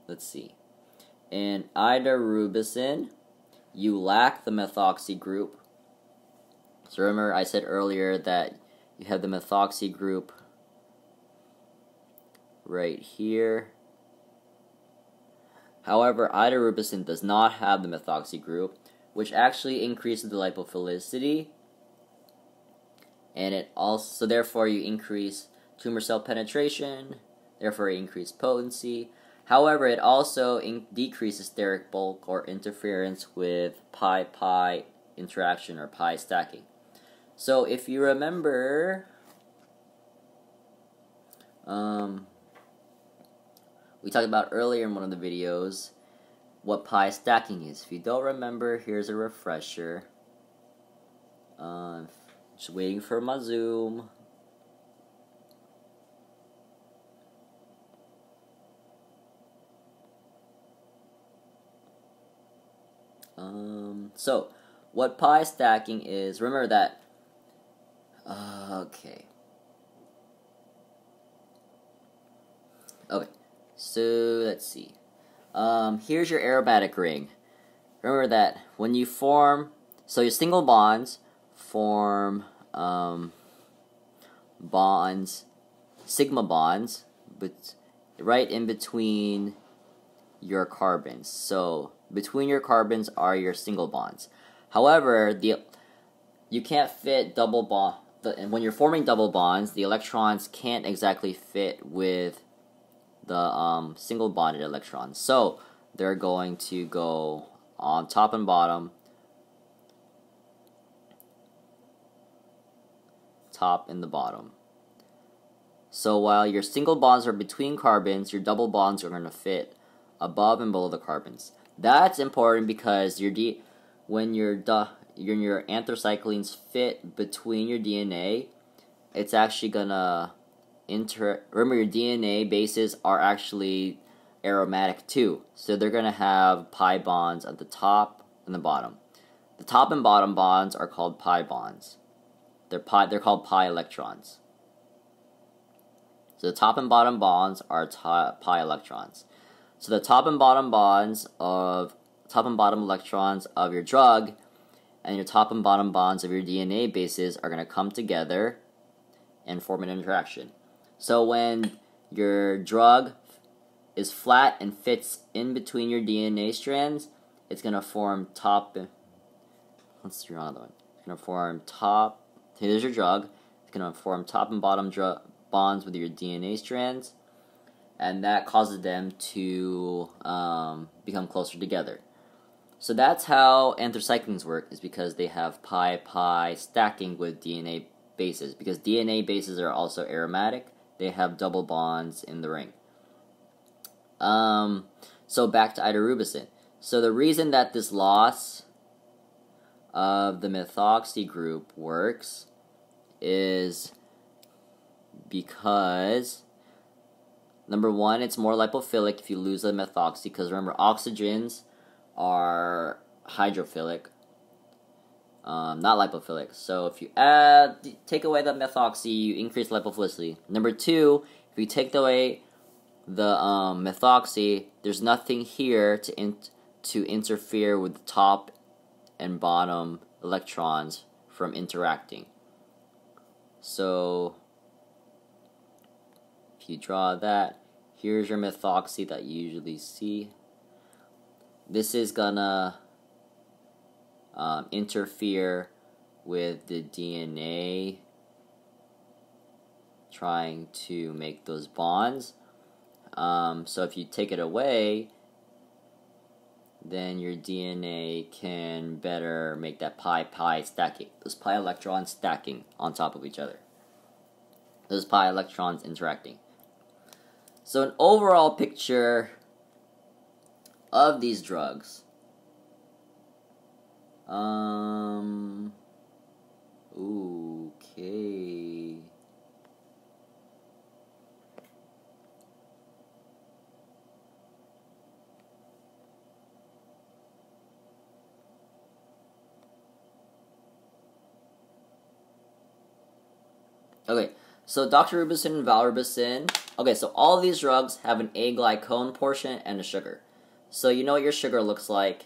Let's see. In idarubicin, you lack the methoxy group. So remember I said earlier that you have the methoxy group right here. However, idarubicin does not have the methoxy group, which actually increases the lipophilicity, and it also, so therefore you increase tumor cell penetration, therefore you increase potency. However, it also decreases steric bulk or interference with pi-pi interaction or pi stacking. So if you remember, we talked about earlier in one of the videos what pi stacking is. If you don't remember, here's a refresher. Just waiting for my Zoom. So what pi stacking is, remember that, okay, so let's see, Here's your aromatic ring. Remember that when you form, so your single bonds form bonds, sigma bonds, but right in between your carbons. So between your carbons are your single bonds. However, you can't fit double bond. When you're forming double bonds, the electrons can't exactly fit with the single bonded electrons. So they're going to go on top and bottom, top and the bottom. So while your single bonds are between carbons, your double bonds are going to fit above and below the carbons. That's important because when your anthracyclines fit between your DNA, it's actually gonna remember, your DNA bases are actually aromatic too, so they're gonna have pi bonds at the top and the bottom. The top and bottom bonds are called pi bonds. They're called pi electrons. So the top and bottom bonds are pi electrons. So the top and bottom electrons of your drug and your top and bottom bonds of your DNA bases are going to come together and form an interaction. So when your drug is flat and fits in between your DNA strands, it's going to form let's do another one. It's going to form here's your drug. It's going to form top and bottom bonds with your DNA strands, and that causes them to become closer together. So that's how anthracyclines work, is because they have pi-pi stacking with DNA bases. Because DNA bases are also aromatic, they have double bonds in the ring. So back to idarubicin. So the reason that this loss of the methoxy group works is because, number one, it's more lipophilic if you lose the methoxy, because remember, oxygens are hydrophilic, not lipophilic. So if you take away the methoxy, you increase lipophilicity. Number two, if you take away the methoxy, there's nothing here to interfere with the top and bottom electrons from interacting. So if you draw that, here's your methoxy that you usually see. This is gonna interfere with the DNA trying to make those bonds. So if you take it away, then your DNA can better make that pi-pi stacking, those pi electrons stacking on top of each other, those pi electrons interacting. So an overall picture of these drugs. Okay. Okay, so doxorubicin and valrubicin. Okay, so all of these drugs have an A-glycone portion and a sugar. So you know what your sugar looks like.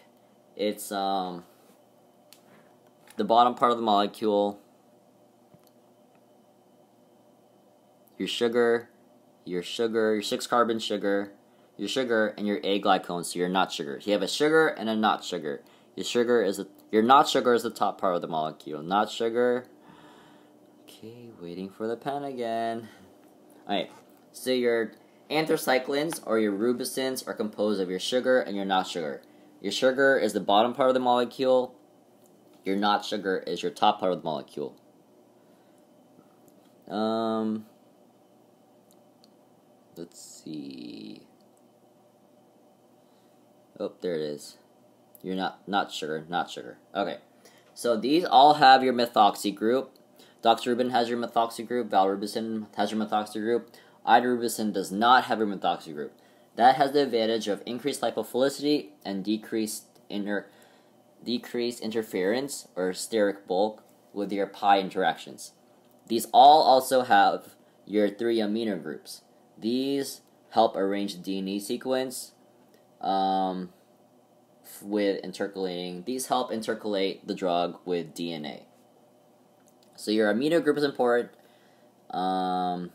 It's the bottom part of the molecule, your 6-carbon sugar, your sugar, and your A-glycone, so your not sugar. So you have a sugar and a not sugar. Your not sugar is the top part of the molecule. Not sugar. Okay, waiting for the pen again. Alright, so your anthracyclines or your rubicins are composed of your sugar and your not sugar. Your sugar is the bottom part of the molecule. Your not sugar is your top part of the molecule. Let's see. Oh, there it is. Your not sugar. Okay. So these all have your methoxy group. Doxorubicin has your methoxy group. Valrubicin has your methoxy group. Idarubicin does not have your methoxy group. That has the advantage of increased lipophilicity and decreased interference or steric bulk with your pi interactions. These all also have your 3 amino groups. These help arrange the DNA sequence with intercalating. These help intercalate the drug with DNA. So your amino group is important. Valrubicin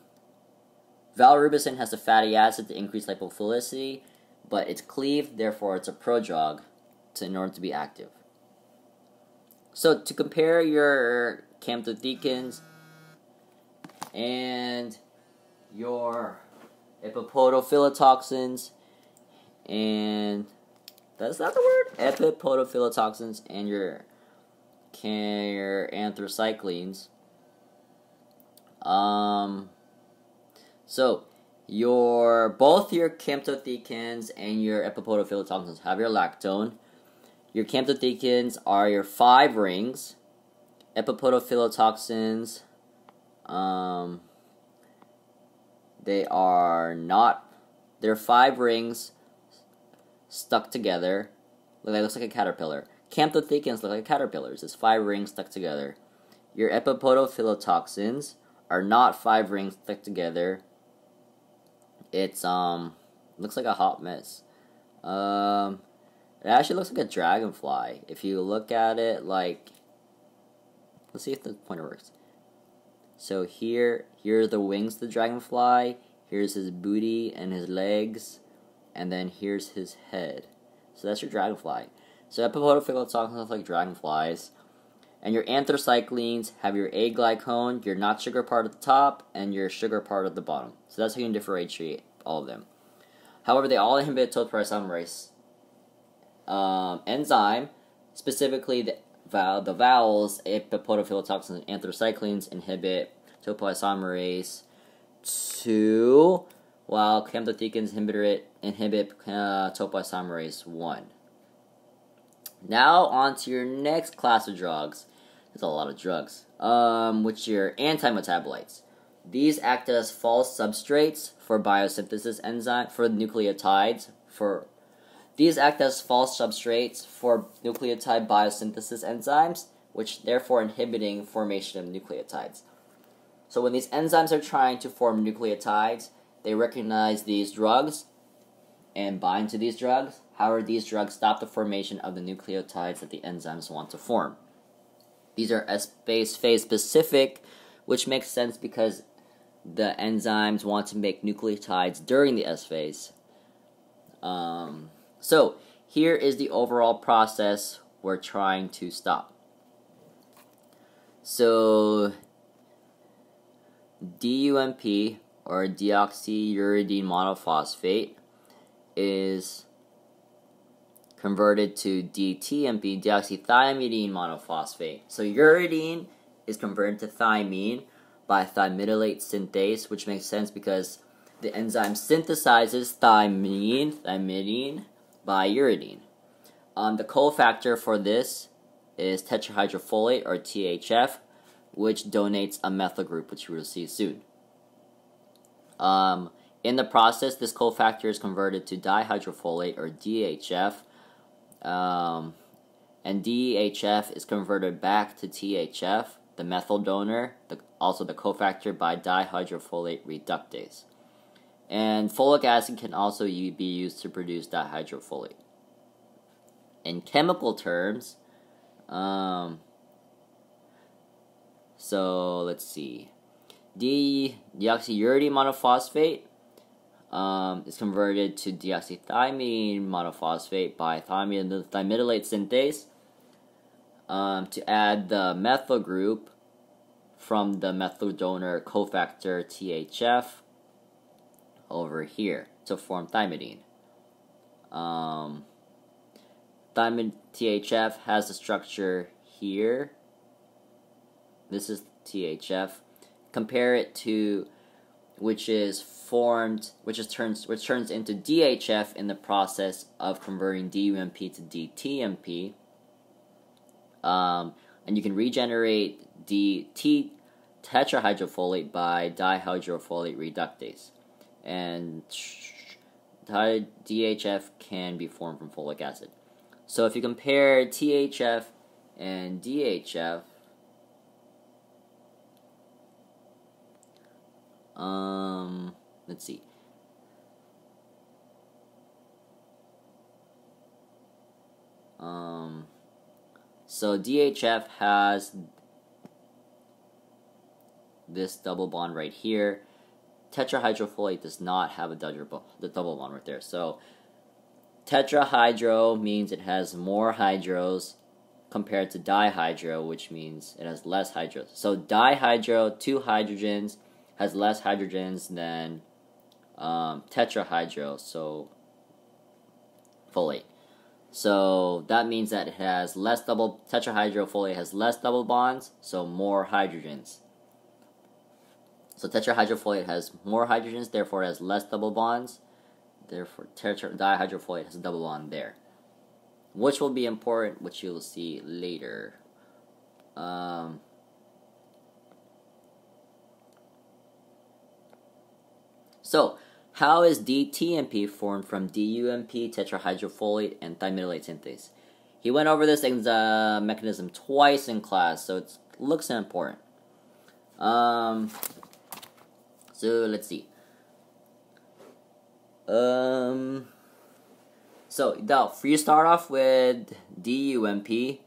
has a fatty acid to increase lipophilicity, but it's cleaved, therefore it's a prodrug in order to be active. So to compare your camptothecans and your epipodophyllitoxins and that's not the word? Epipodophyllitoxins and your anthracyclines. So both your camptothecans and your epipodophyllitoxins have your lactone. Your camptothecans are your 5 rings. Epipodophyllitoxins, they're 5 rings stuck together. It looks like a caterpillar. Camptothecans look like caterpillars. It's 5 rings stuck together. Your epipodophyllitoxins are not 5 rings stuck together. It's looks like a hot mess. It actually looks like a dragonfly. If you look at it like, let's see if the pointer works. So here are the wings of the dragonfly. Here's his booty and his legs, and then here's his head. So that's your dragonfly. So epipodophyllitoxins look like dragonflies. And your anthracyclines have your A-glycone, your not sugar part at the top, and your sugar part at the bottom. So that's how you can differentiate all of them. However, they all inhibit topoisomerase enzyme, specifically the vowels, epipodophyllitoxins and anthracyclines inhibit topoisomerase 2, while camptothecans inhibit topoisomerase 1. Now on to your next class of drugs. There's a lot of drugs. Which are your antimetabolites. These act as false substrates for biosynthesis enzyme for nucleotides. These act as false substrates for nucleotide biosynthesis enzymes, which therefore inhibiting formation of nucleotides. So when these enzymes are trying to form nucleotides, they recognize these drugs and bind to these drugs. However, these drugs stop the formation of the nucleotides that the enzymes want to form. These are S-phase specific, which makes sense because the enzymes want to make nucleotides during the S phase. So here is the overall process we're trying to stop. So DUMP, or deoxyuridine monophosphate, is converted to DTMP, deoxythymidine monophosphate. So uridine is converted to thymine by thymidylate synthase, which makes sense because the enzyme synthesizes thymidine by uridine. The cofactor for this is tetrahydrofolate, or THF, which donates a methyl group, which we will see soon. In the process, this cofactor is converted to dihydrofolate, or DHF, and DHF is converted back to THF, the methyl donor, also the cofactor by dihydrofolate reductase. And folic acid can also be used to produce dihydrofolate. In chemical terms, so let's see, deoxyuridine monophosphate is converted to deoxythymine monophosphate by thymidylate synthase to add the methyl group from the methyl donor cofactor THF over here to form thymidine. THF has the structure here. This is THF. Compare it to which turns into DHF in the process of converting DUMP to DTMP. And you can regenerate tetrahydrofolate by dihydrofolate reductase. And DHF can be formed from folic acid. So if you compare THF and DHF, let's see. So DHF has this double bond right here. Tetrahydrofolate does not have the double bond right there. So tetrahydro means it has more hydros compared to dihydro, which means it has less hydros. So dihydro, 2 hydrogens, has less hydrogens than tetrahydro, so folate. So that means that it has less tetrahydrofolate has less double bonds, so more hydrogens. So tetrahydrofolate has more hydrogens, therefore it has less double bonds. Therefore, dihydrofolate has a double bond there, which will be important, which you'll see later. So, how is DTMP formed from DUMP, tetrahydrofolate, and thymidylate synthase? He went over this mechanism twice in class, so it looks important. So let's see. So if you start off with DUMP,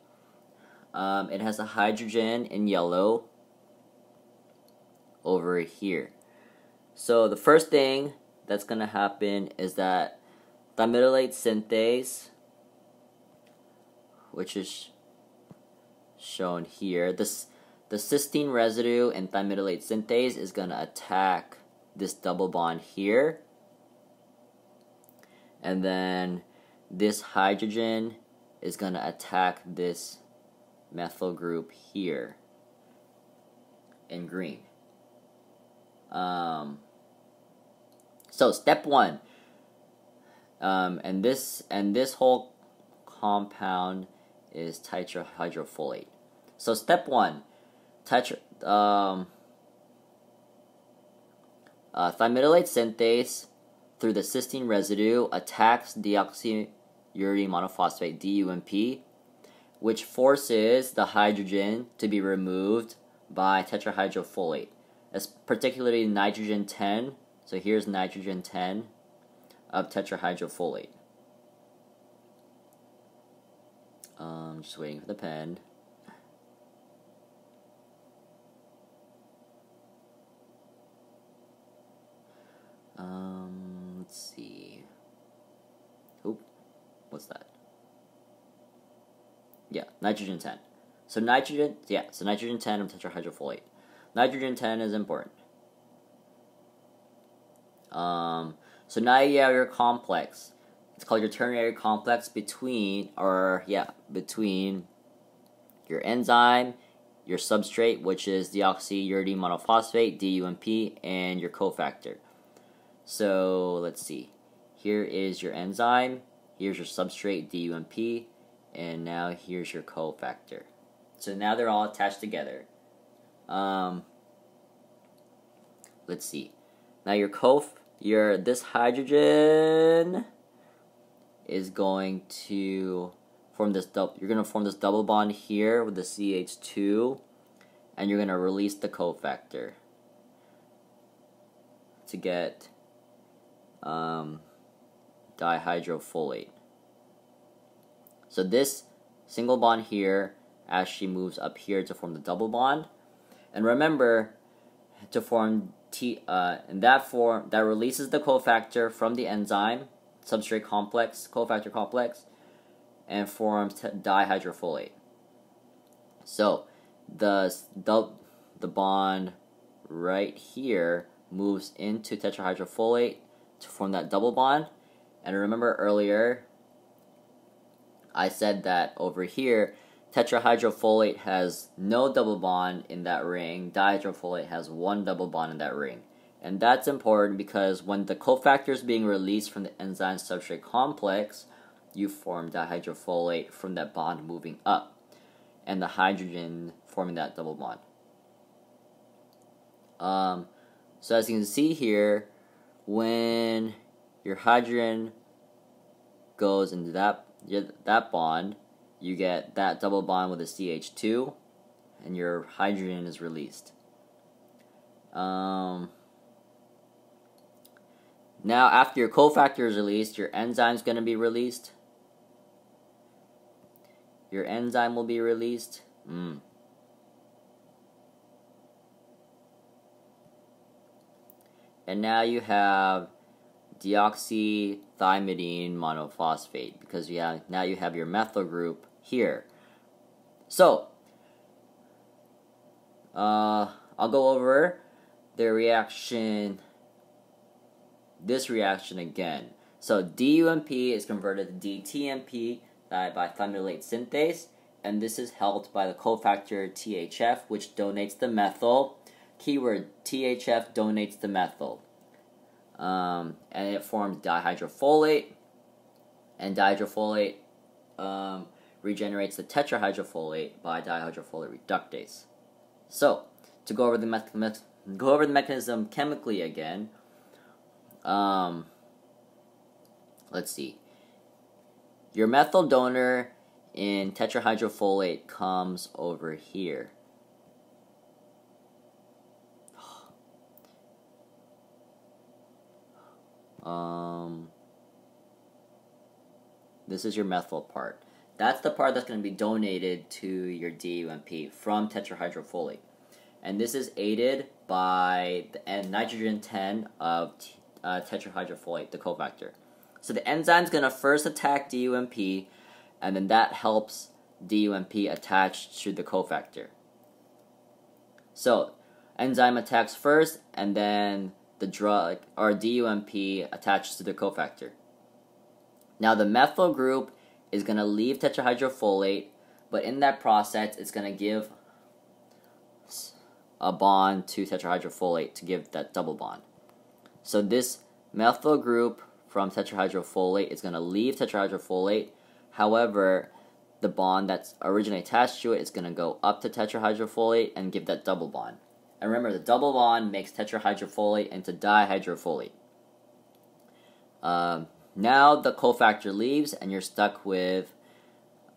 it has a hydrogen in yellow over here. So the first thing that's going to happen is that thymidylate synthase, which is shown here, the cysteine residue in thymidylate synthase is going to attack this double bond here. And then this hydrogen is going to attack this methyl group here in green. So step 1, and this whole compound is tetrahydrofolate. So step 1, thymidylate synthase through the cysteine residue attacks deoxyuridine monophosphate DUMP, which forces the hydrogen to be removed by tetrahydrofolate, as particularly nitrogen 10. So here's nitrogen 10 of tetrahydrofolate. Just waiting for the pen. Let's see. Oop, what's that? Yeah, nitrogen 10. So nitrogen 10 of tetrahydrofolate. Nitrogen 10 is important. So now you have your complex. It's called your ternary complex between your enzyme, your substrate, which is deoxyuridine monophosphate, DUMP, and your cofactor. So let's see. Here is your enzyme, here's your substrate, DUMP, and now here's your cofactor. So now they're all attached together. Let's see. Now this hydrogen is going to form this you're going to form this double bond here with the CH2, and you're going to release the cofactor to get dihydrofolate. So this single bond here actually moves up here to form the double bond, and remember to form in that form that releases the cofactor from the enzyme substrate complex, cofactor complex, and forms dihydrofolate. So the bond right here moves into tetrahydrofolate to form that double bond. And remember earlier I said that over here tetrahydrofolate has no double bond in that ring, dihydrofolate has one double bond in that ring. And that's important because when the cofactor is being released from the enzyme substrate complex, you form dihydrofolate from that bond moving up, and the hydrogen forming that double bond. So as you can see here, when your hydrogen goes into that bond, you get that double bond with a CH2, and your hydrogen is released. Now, after your cofactor is released, your enzyme is going to be released. your enzyme will be released. And now you have deoxythymidine monophosphate, because now you have your methyl group here. So I'll go over the reaction, this reaction again. So DUMP is converted to DTMP by thymidylate synthase, and this is helped by the cofactor THF, which donates the methyl. Keyword, THF donates the methyl. And it forms dihydrofolate, and dihydrofolate regenerates the tetrahydrofolate by dihydrofolate reductase. So, to go over the mechanism chemically again, let's see. Your methyl donor in tetrahydrofolate comes over here. This is your methyl part. That's the part that's going to be donated to your DUMP from tetrahydrofolate. And this is aided by the nitrogen 10 of tetrahydrofolate, the cofactor. So the enzyme's going to first attack DUMP, and then that helps DUMP attach to the cofactor. So enzyme attacks first, and then the drug, or DUMP, attaches to the cofactor. Now the methyl group is going to leave tetrahydrofolate, but in that process it's going to give a bond to tetrahydrofolate to give that double bond. So this methyl group from tetrahydrofolate is going to leave tetrahydrofolate. However, the bond that's originally attached to it is going to go up to tetrahydrofolate and give that double bond. And remember, the double bond makes tetrahydrofolate into dihydrofolate. Now the cofactor leaves, and you're stuck with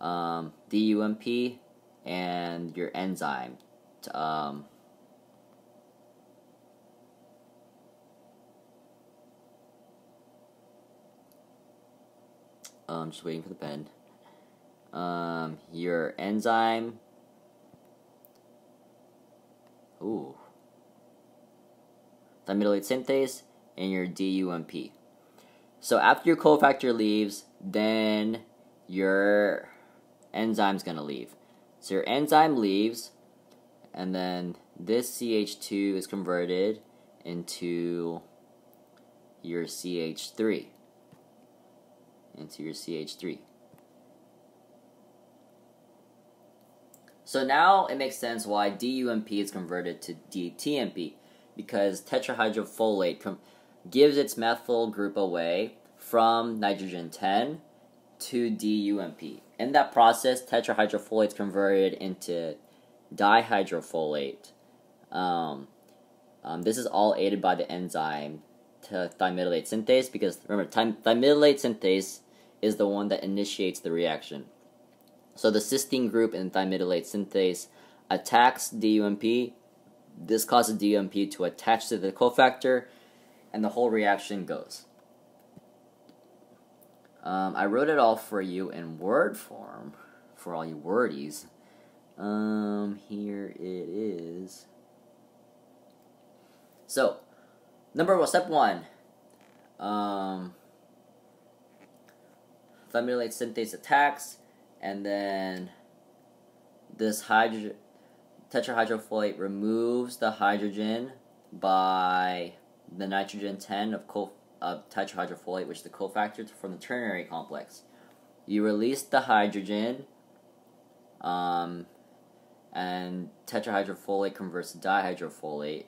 DUMP and your enzyme. I'm just waiting for the pen. Your enzyme. Thymidylate synthase and your DUMP. So after your cofactor leaves, then your enzyme's going to leave. So your enzyme leaves, and then this CH2 is converted into your CH3. So now it makes sense why DUMP is converted to DTMP, because tetrahydrofolate gives its methyl group away from nitrogen 10 to DUMP. In that process, tetrahydrofolate is converted into dihydrofolate. This is all aided by the enzyme to thymidylate synthase, because remember, thymidylate synthase is the one that initiates the reaction. So the cysteine group in thymidylate synthase attacks DUMP. This causes DUMP to attach to the cofactor, and the whole reaction goes. I wrote it all for you in word form, for all you wordies. Here it is. So, step 1. Thymidylate synthase attacks, and then this tetrahydrofolate removes the hydrogen by the nitrogen 10 of tetrahydrofolate, which is the cofactor from the ternary complex. You release the hydrogen, and tetrahydrofolate converts to dihydrofolate,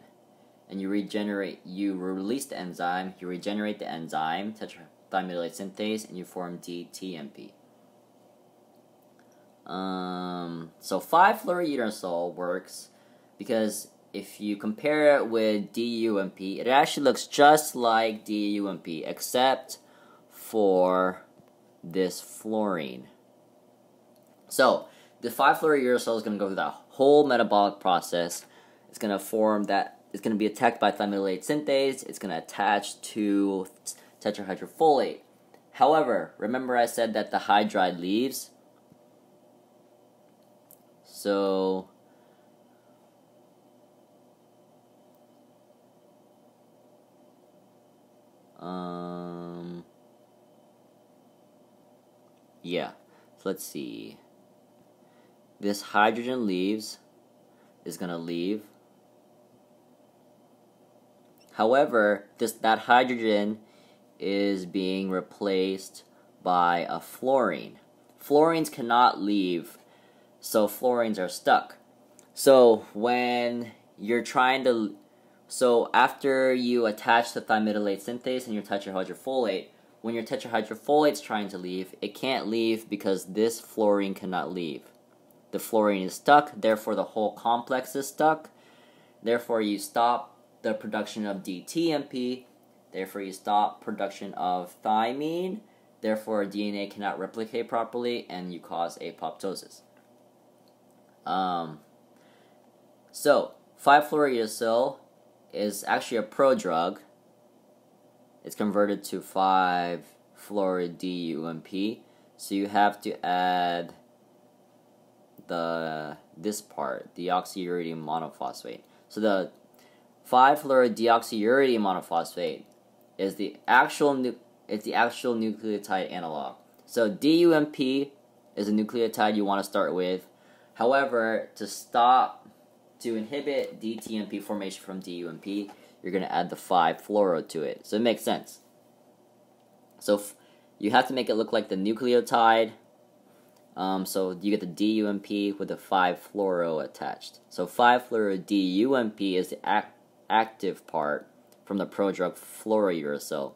and you release the enzyme, you regenerate the enzyme, thymidylate synthase, and you form DTMP. So 5-fluorouracil works because if you compare it with DUMP, it actually looks just like DUMP, except for this fluorine. So the 5-fluorouracil is going to go through that whole metabolic process. It's going to form that. It's going to be attacked by thymidylate synthase. It's going to attach to tetrahydrofolate. However, remember I said that the hydride leaves? So yeah. So let's see. This hydrogen is gonna leave. However, that hydrogen is being replaced by a fluorine. Fluorines cannot leave, so fluorines are stuck. So when you're trying to, so after you attach the thymidylate synthase and your tetrahydrofolate, when your tetrahydrofolate's trying to leave, it can't leave because this fluorine cannot leave. The fluorine is stuck, therefore the whole complex is stuck. Therefore you stop the production of DTMP, therefore you stop production of thymine, therefore DNA cannot replicate properly, and you cause apoptosis. So 5-fluorouracil is actually a prodrug. It's converted to 5-fluoro-DUMP, so you have to add this part, deoxyuridine monophosphate. So the 5-fluorodeoxyuridine monophosphate is the actual nucleotide analog. So DUMP is a nucleotide you want to start with. However, to inhibit DTMP formation from DUMP, you're going to add the 5-fluoro to it. So it makes sense. So you have to make it look like the nucleotide. So you get the DUMP with the 5-fluoro attached. So 5-fluoro-DUMP is the active part from the prodrug fluorouracil,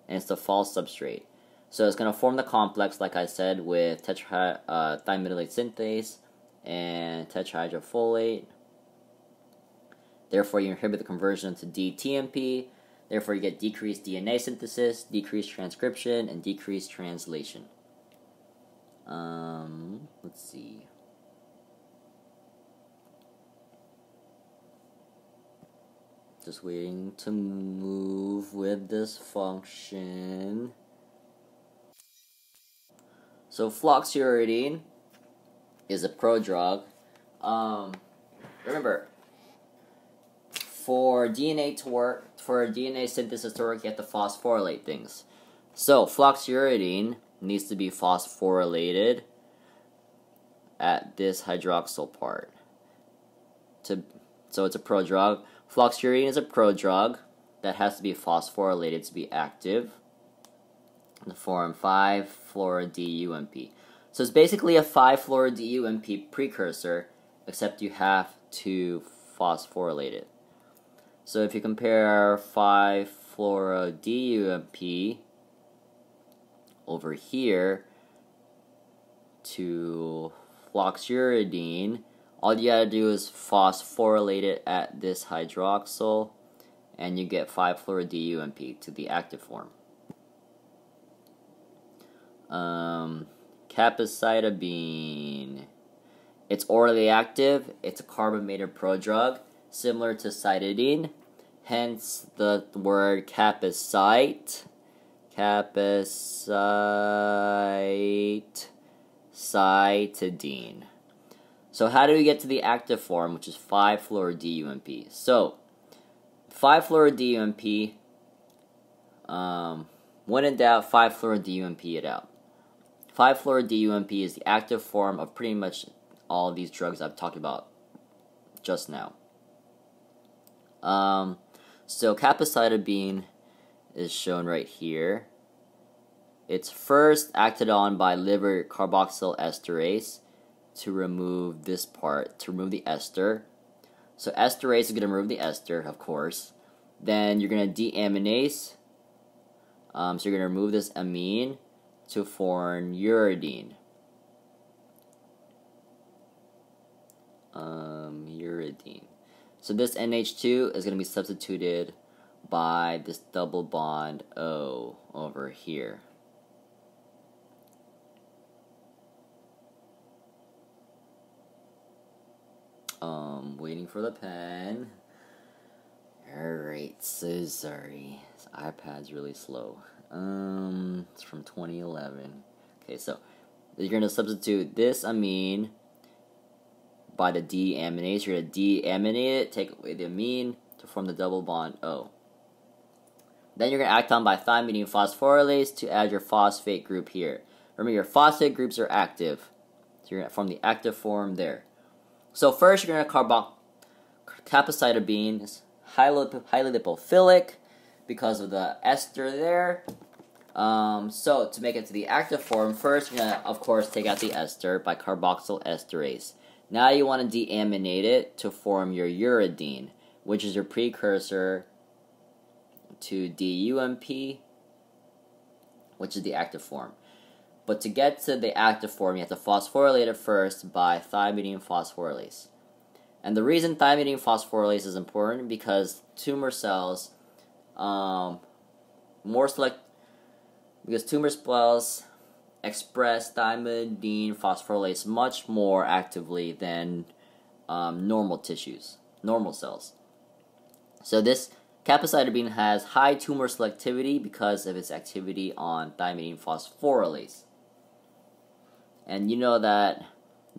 and it's the false substrate. So it's going to form the complex, like I said, with thymidylate synthase and tetrahydrofolate. Therefore, you inhibit the conversion to DTMP. Therefore, you get decreased DNA synthesis, decreased transcription, and decreased translation. Let's see. Just waiting to move with this function. So floxuridine is a prodrug. Remember, for DNA to work, for DNA synthesis to work, you have to phosphorylate things. So floxuridine needs to be phosphorylated at this hydroxyl part. So it's a prodrug. Floxuridine is a prodrug that has to be phosphorylated to be active. In the form 5-fluoro-DUMP. So it's basically a 5-fluoro-DUMP precursor, except you have to phosphorylate it. So if you compare 5-fluoro-DUMP over here to floxuridine, all you gotta do is phosphorylate it at this hydroxyl, and you get 5-fluoro-DUMP to the active form. Capecitabine. It's orally active. It's a carbonated prodrug, similar to cytidine. Hence the word capicite. Cytidine. So how do we get to the active form, which is 5-fluoro-DUMP? So 5-fluoro-DUMP, when in doubt, 5-fluoro-DUMP it out. 5-fluoro-DUMP is the active form of pretty much all these drugs I've talked about just now. So capecitabine is shown right here. It's first acted on by liver carboxyl esterase to remove this part, to remove the ester. So esterase is going to remove the ester, of course. Then you're going to deaminase. So you're going to remove this amine to form uridine. Uridine. So this NH2 is going to be substituted by this double bond O over here. Waiting for the pen. Alright, so sorry. This iPad's really slow. It's from 2011. Okay, so you're going to substitute this amine, by the deaminase. You're going to deaminate it, take away the amine to form the double bond O. Then you're going to act on by thymidine phosphorylase to add your phosphate group here. Remember, your phosphate groups are active. So you're going to form the active form there. So first you're going to capecitabine is highly lipophilic because of the ester there. So to make it to the active form, first you're going to, of course, take out the ester by carboxyl esterase. Now you want to deaminate it to form your uridine, which is your precursor to DUMP, which is the active form. But to get to the active form, you have to phosphorylate it first by thymidine phosphorylase. And the reason thymidine phosphorylase is important because tumor cells tumor cells express thymidine phosphorylase much more actively than normal tissues, normal cells. So this capecitabine has high tumor selectivity because of its activity on thymidine phosphorylase. And you know that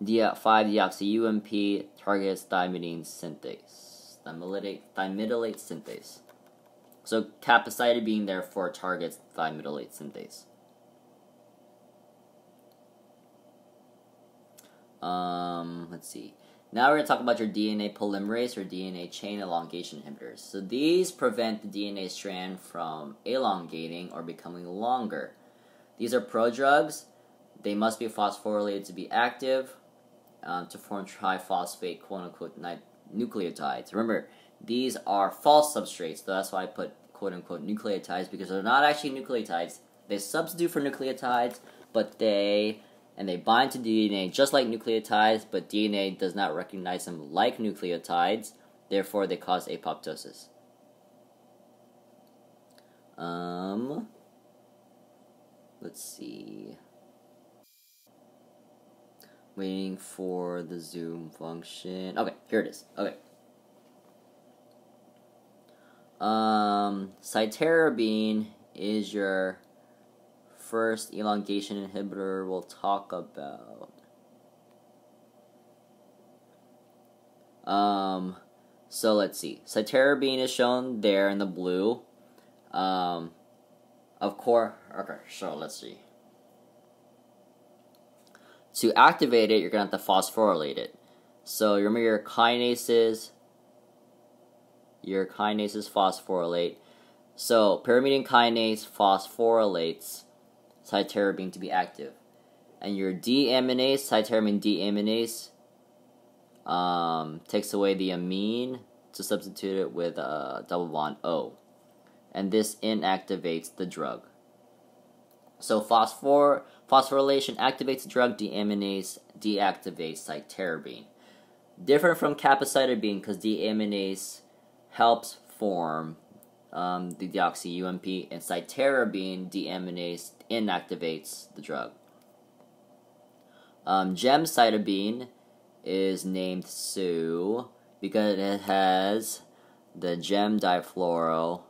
5-deoxy-UMP targets thymidine synthase, thymidylate synthase. So capecitabine therefore targets thymidylate synthase. Let's see. Now we're going to talk about your DNA polymerase or DNA chain elongation inhibitors. So these prevent the DNA strand from elongating or becoming longer. These are prodrugs. They must be phosphorylated to be active to form triphosphate quote-unquote nucleotides. Remember, these are false substrates, so that's why I put quote-unquote nucleotides, because they're not actually nucleotides. They substitute for nucleotides, but they bind to DNA just like nucleotides, but DNA does not recognize them like nucleotides, therefore they cause apoptosis. Let's see. Waiting for the Zoom function. Okay, here it is. Okay. Cytarabine is your first elongation inhibitor we'll talk about. So let's see. Cytarabine is shown there in the blue. Of course, okay, so let's see. To activate it, you're going to have to phosphorylate it. So remember your kinases phosphorylate. So pyrimidine kinase phosphorylates cytarabine to be active. And your deaminase, cytarabine deaminase, takes away the amine to substitute it with a double bond O. And this inactivates the drug. So phosphorylation activates the drug, deaminase deactivates cytarabine. Different from capecitabine because deaminase helps form the deoxy-UMP, and cytarabine deaminase inactivates the drug. Gemcitabine is named Sue because it has the gem difluoro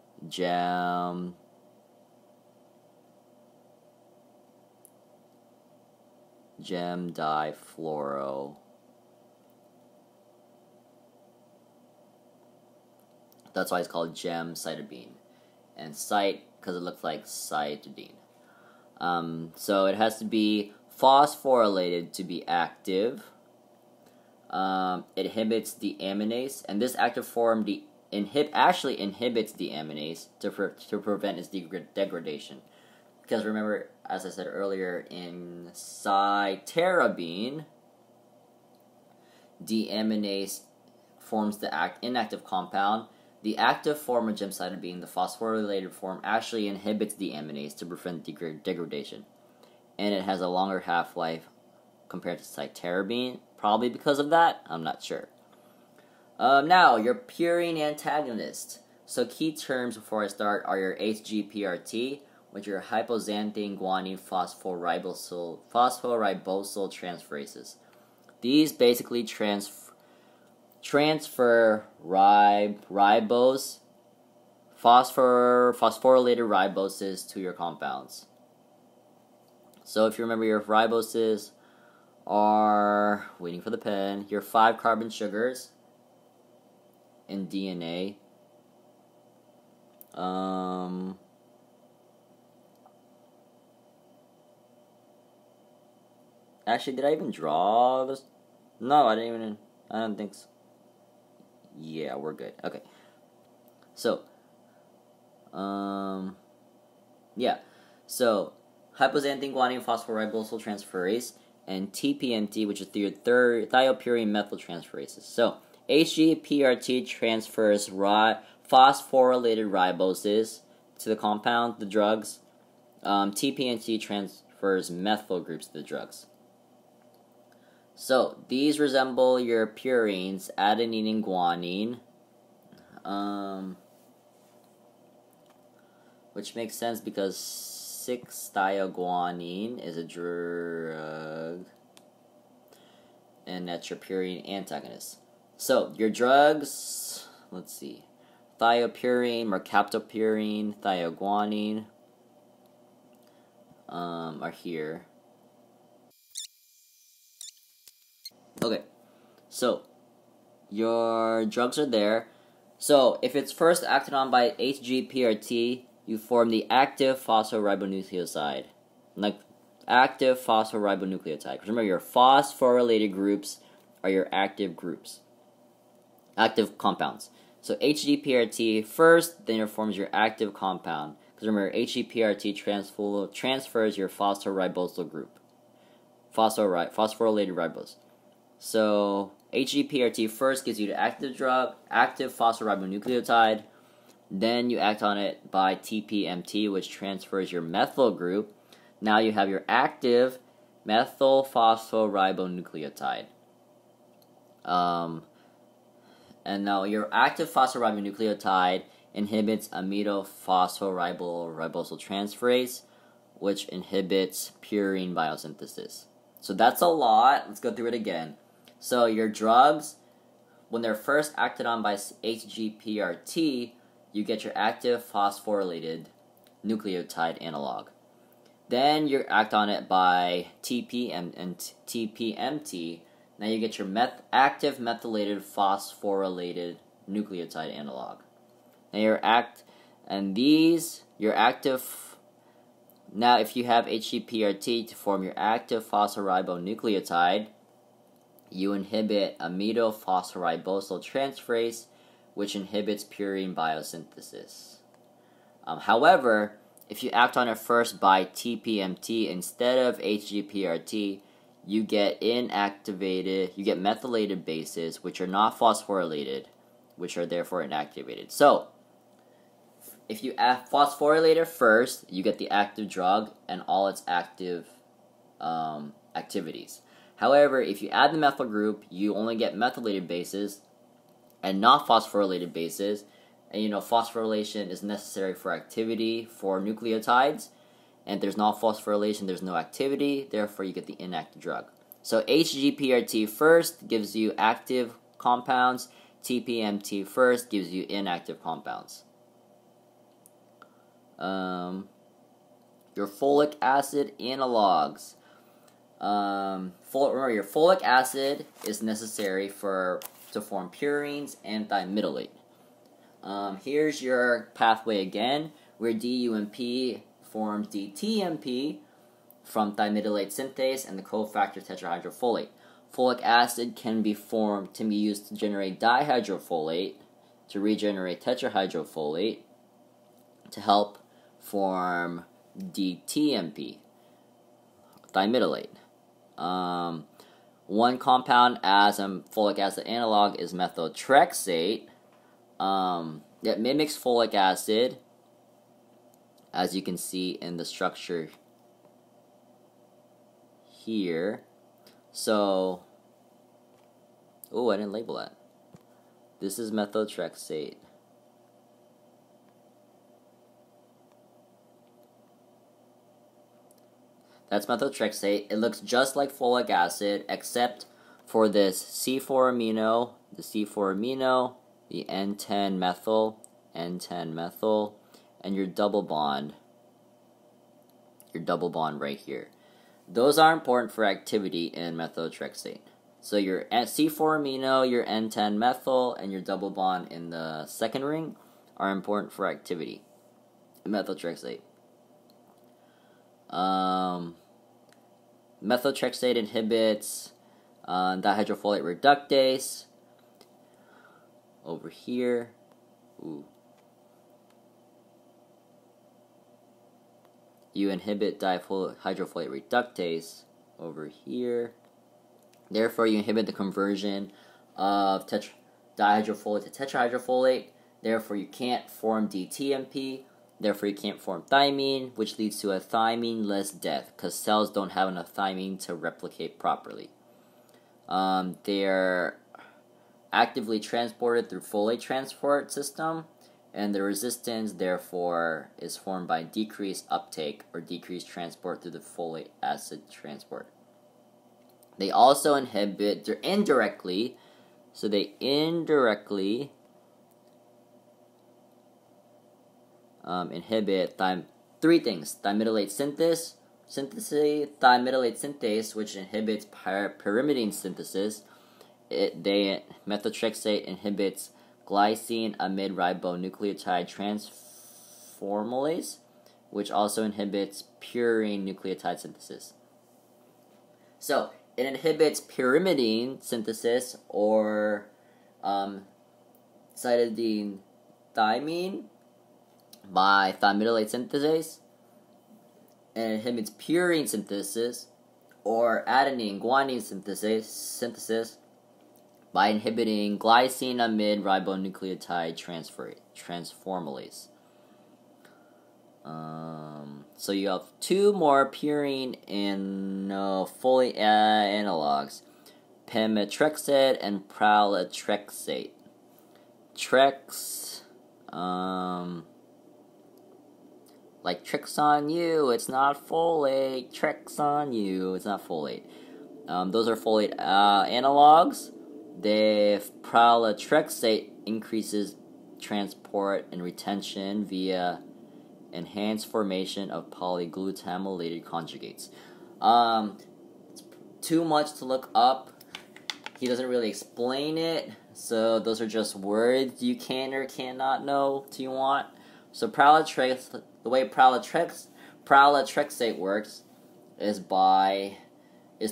That's why it's called gemcitabine. And cyte, because it looks like cytidine. So it has to be phosphorylated to be active. It inhibits deaminase, and this active form actually inhibits deaminase to prevent its degradation. Because remember, as I said earlier, in cytarabine, deaminase forms the inactive compound. The active form of gemcitabine, the phosphorylated form, actually inhibits deaminase to prevent degradation. And it has a longer half-life compared to cytarabine. Probably because of that, I'm not sure. Now, your purine antagonist. So key terms before I start are your HGPRT, which are hypoxanthine guanine phosphoribosal transferases. These basically transfer ribose, phosphorylated riboses to your compounds. So if you remember, your riboses are, waiting for the pen, your 5 carbon sugars in DNA. Actually, did I even draw this? No, I don't think so. Yeah, we're good. Okay. So, yeah. So, hypoxanthine guanine phosphoribosal transferase and TPMT, which is your third thiopurine methyltransferases. So, HGPRT transfers phosphorylated riboses to the compound, the drugs. TPMT transfers methyl groups to the drugs. So, these resemble your purines, adenine and guanine, which makes sense because 6-thioguanine is a drug, and that's your purine antagonist. So, your drugs, let's see, thiopurine, mercaptopurine, thioguanine, are here. Okay, so your drugs are there. So if it's first acted on by HGPRT, you form the active phosphoribonucleoside. Like active phosphoribonucleotide. Remember, your phosphorylated groups are your active groups. Active compounds. So HGPRT first, then it forms your active compound. Because remember, HGPRT transfers your phosphoribosal group. Phosphorylated ribose. So, HGPRT first gives you the active drug, active phosphoribonucleotide. Then you act on it by TPMT, which transfers your methyl group. Now you have your active methyl phosphoribonucleotide. And now your active phosphoribonucleotide inhibits amino phosphoribosal transferase, which inhibits purine biosynthesis. So that's a lot. Let's go through it again. So your drugs, when they're first acted on by HGPRT, you get your active phosphorylated nucleotide analog. Then you act on it by TPMT. Now you get your active methylated phosphorylated nucleotide analog. Now your active. Now if you have HGPRT to form your active phosphoribonucleotide, you inhibit amino phosphoribosal transferase, which inhibits purine biosynthesis. However, if you act on it first by TPMT instead of HGPRT, you get methylated bases, which are not phosphorylated, which are therefore inactivated. So, if you phosphorylate it first, you get the active drug and all its active activities. However, if you add the methyl group, you only get methylated bases and not phosphorylated bases. And phosphorylation is necessary for activity for nucleotides. And if there's not phosphorylation, there's no activity. Therefore, you get the inactive drug. So HGPRT first gives you active compounds. TPMT first gives you inactive compounds. Your folic acid analogs. Remember, your folic acid is necessary to form purines and thymidylate. Here's your pathway again, where DUMP forms DTMP from thymidylate synthase and the cofactor tetrahydrofolate. Folic acid can be used to generate dihydrofolate, to regenerate tetrahydrofolate, to help form DTMP, thymidylate. One compound as a folic acid analog is methotrexate. That mimics folic acid, as you can see in the structure here. So, I didn't label that. This is methotrexate. That's methotrexate. It looks just like folic acid, except for this C4 amino, the N10 methyl, and your double bond right here. Those are important for activity in methotrexate. So your C4 amino, your N10 methyl, and your double bond in the second ring are important for activity in methotrexate. Methotrexate inhibits dihydrofolate reductase over here. Ooh. You inhibit dihydrofolate reductase over here. Therefore, you inhibit the conversion of dihydrofolate to tetrahydrofolate. Therefore, you can't form DTMP. Therefore, you can't form thymine, which leads to a thymine-less death, because cells don't have enough thymine to replicate properly. They're actively transported through folate transport system, and the resistance, therefore, is formed by decreased uptake or decreased transport through the folate acid transport. They also inhibit, they're indirectly, so they indirectly inhibit three things: thymidylate synthesis, thymidylate synthase, which inhibits pyrimidine synthesis. Methotrexate inhibits glycine amide ribonucleotide transformylase, which also inhibits purine nucleotide synthesis. So it inhibits pyrimidine synthesis or cytidine thymine by thymidylate synthase, and it inhibits purine synthesis or adenine guanine synthesis by inhibiting glycine amide ribonucleotide transformylase. So you have two more purine and folate analogs, pemetrexate and pralatrexate. Like tricks on you, it's not folate. Tricks on you, it's not folate. Those are folate analogs. The pralatrexate increases transport and retention via enhanced formation of polyglutaminated conjugates. It's too much to look up. He doesn't really explain it, so those are just words you can or cannot know if you want. So the way pralatrexate works is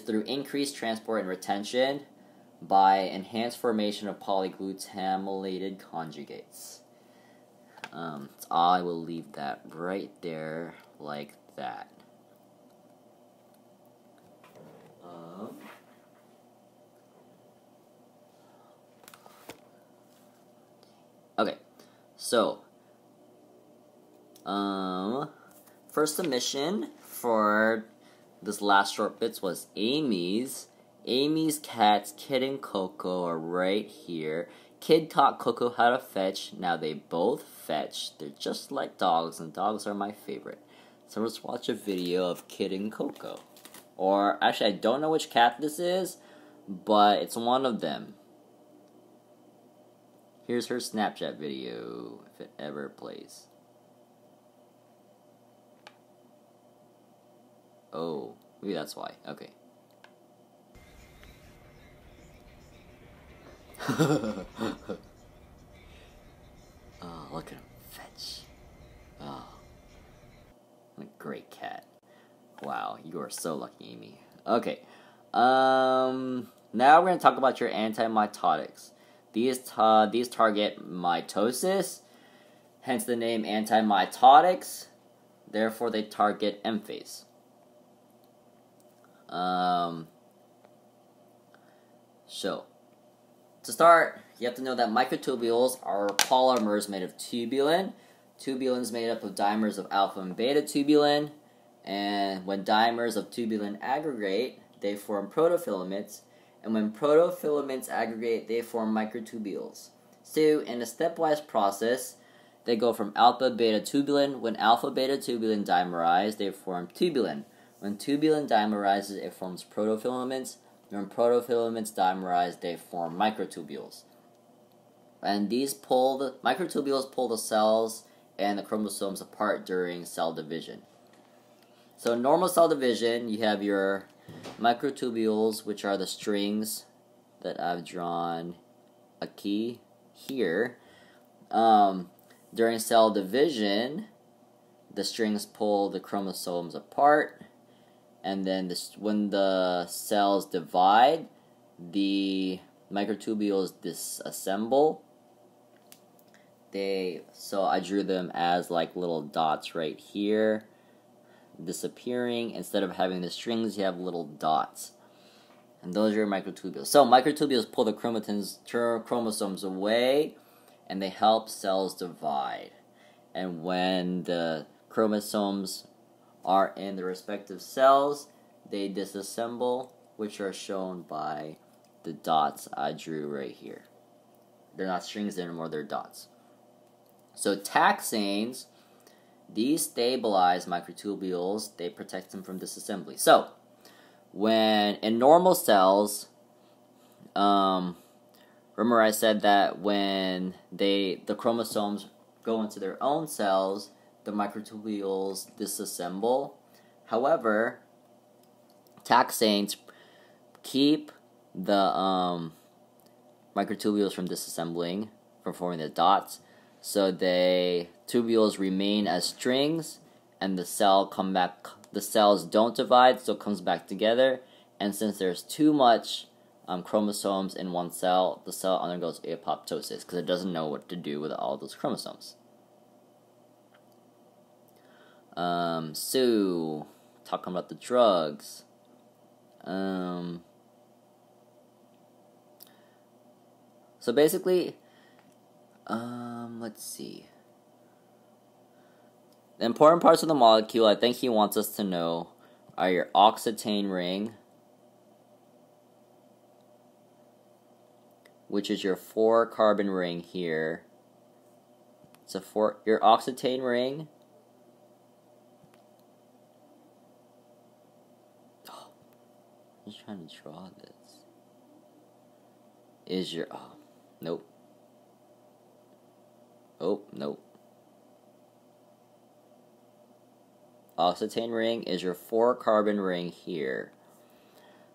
through increased transport and retention by enhanced formation of polyglutaminated conjugates. I will leave that right there like that. Okay, so first submission for this last short bits was Amy's. Amy's cats, Kid and Coco, are right here. Kid taught Coco how to fetch. Now they both fetch. They're just like dogs, and dogs are my favorite. So let's watch a video of Kid and Coco. Or, actually, I don't know which cat this is, but it's one of them. Here's her Snapchat video, if it ever plays. Oh, maybe that's why. Okay. Oh, look at him fetch. Oh, what a great cat. Wow, you are so lucky, Amy. Okay. Now we're going to talk about your antimitotics. These target mitosis, hence the name antimitotics. Therefore, they target M-phase. So, to start, you have to know that microtubules are polymers made of tubulin. Tubulin is made up of dimers of alpha and beta tubulin, and when dimers of tubulin aggregate, they form protofilaments, and when protofilaments aggregate, they form microtubules. So, in a stepwise process, they go from alpha-beta tubulin. When alpha-beta tubulin dimerize, they form tubulin. When tubulin dimerizes, it forms protofilaments. When protofilaments dimerize, they form microtubules. And microtubules pull the cells and the chromosomes apart during cell division. So normal cell division, you have your microtubules, which are the strings that I've drawn a key here. During cell division, the strings pull the chromosomes apart, and then when the cells divide, the microtubules disassemble. So I drew them as like little dots right here, disappearing. Instead of having the strings, you have little dots. And those are your microtubules. So microtubules pull the chromosomes away, and they help cells divide. And when the chromosomes are in the respective cells, they disassemble, which are shown by the dots I drew right here. They're not strings anymore, they're dots. So taxanes, these stabilize microtubules, they protect them from disassembly. So, when in normal cells, remember I said that when the chromosomes go into their own cells, the microtubules disassemble. However, taxanes keep the microtubules from disassembling, from forming the dots. So tubules remain as strings, and the cells don't divide, so it comes back together. And since there's too much chromosomes in one cell, the cell undergoes apoptosis because it doesn't know what to do with all those chromosomes. So talking about the drugs. So basically, let's see. The important parts of the molecule I think he wants us to know are your oxetane ring, which is your 4-carbon ring here. Your oxetane ring. Oh, I'm just trying to draw this. Is your nope. Oh, nope. Oxetane ring is your 4-carbon ring here.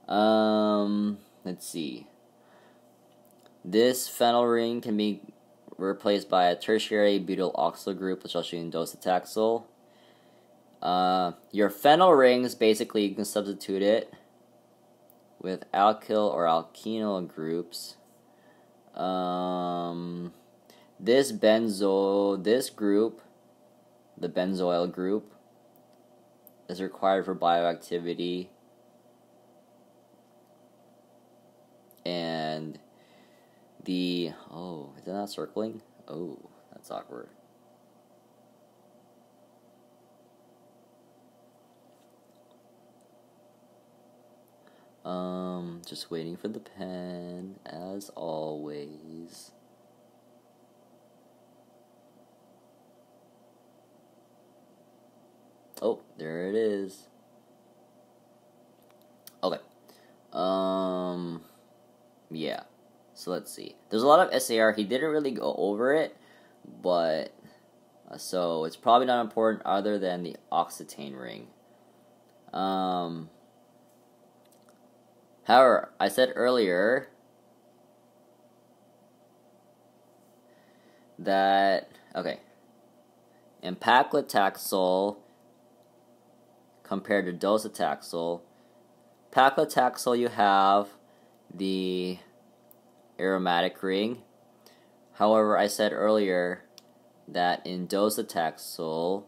Let's see. This phenyl ring can be replaced by a tertiary butyl oxyl group, which I'll show you in docetaxel. Your phenyl rings, basically, you can substitute it with alkyl or alkenyl groups. This group, the benzoyl group, is required for bioactivity, and is it not circling? Oh, that's awkward. Just waiting for the pen, as always. Oh, there it is. Okay. Yeah. So let's see. There's a lot of SAR. He didn't really go over it, but so it's probably not important other than the oxetane ring. However, I said earlier that in paclitaxel compared to docetaxel, paclitaxel you have the aromatic ring. However, I said earlier that in docetaxel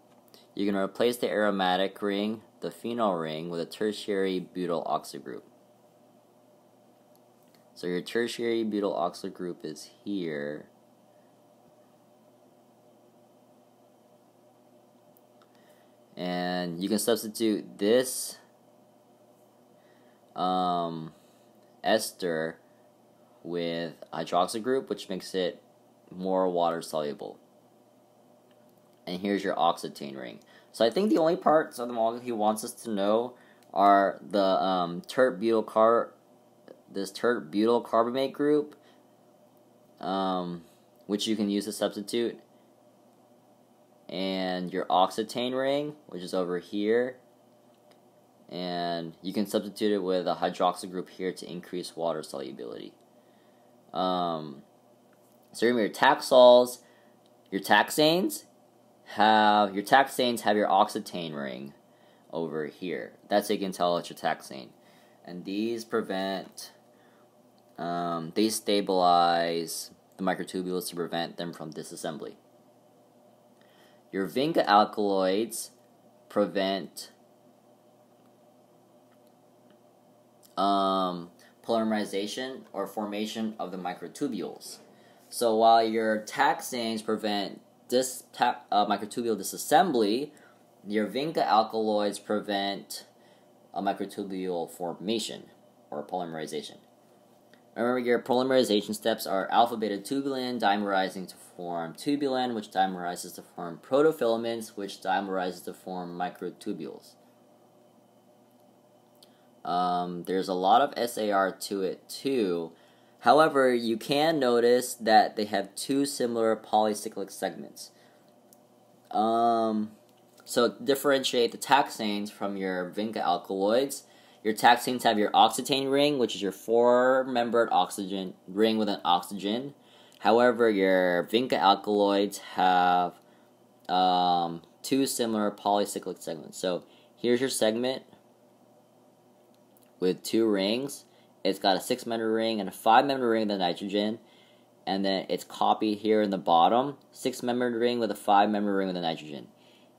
you're going to replace the aromatic ring, the phenol ring, with a tertiary butyl oxyl group. So your tertiary butyl oxyl group is here. And you can substitute this ester with hydroxyl group, which makes it more water soluble. And here's your oxetane ring. So I think the only parts of the molecule he wants us to know are the this tert butyl carbamate group, which you can use to substitute, and your oxetane ring, which is over here, And you can substitute it with a hydroxyl group here to increase water solubility. So remember your taxols, your taxanes have your oxetane ring over here. That's how you can tell it's your taxane. And these prevent, they stabilize the microtubules to prevent them from disassembly. Your vinca alkaloids prevent polymerization or formation of the microtubules. So while your taxanes prevent microtubule disassembly, your vinca alkaloids prevent a microtubule formation or polymerization. Remember, your polymerization steps are alpha-beta tubulin dimerizing to form tubulin, which dimerizes to form protofilaments, which dimerizes to form microtubules. There's a lot of SAR to it too. However, you can notice that they have two similar polycyclic segments. So differentiate the taxanes from your vinca alkaloids. Your taxanes have your oxetane ring, which is your four-membered oxygen ring with an oxygen. However, your vinca alkaloids have two similar polycyclic segments. So here's your segment with two rings. It's got a 6-member ring and a 5-member ring with the nitrogen. And then it's copied here in the bottom. 6-membered ring with a 5-member ring with the nitrogen.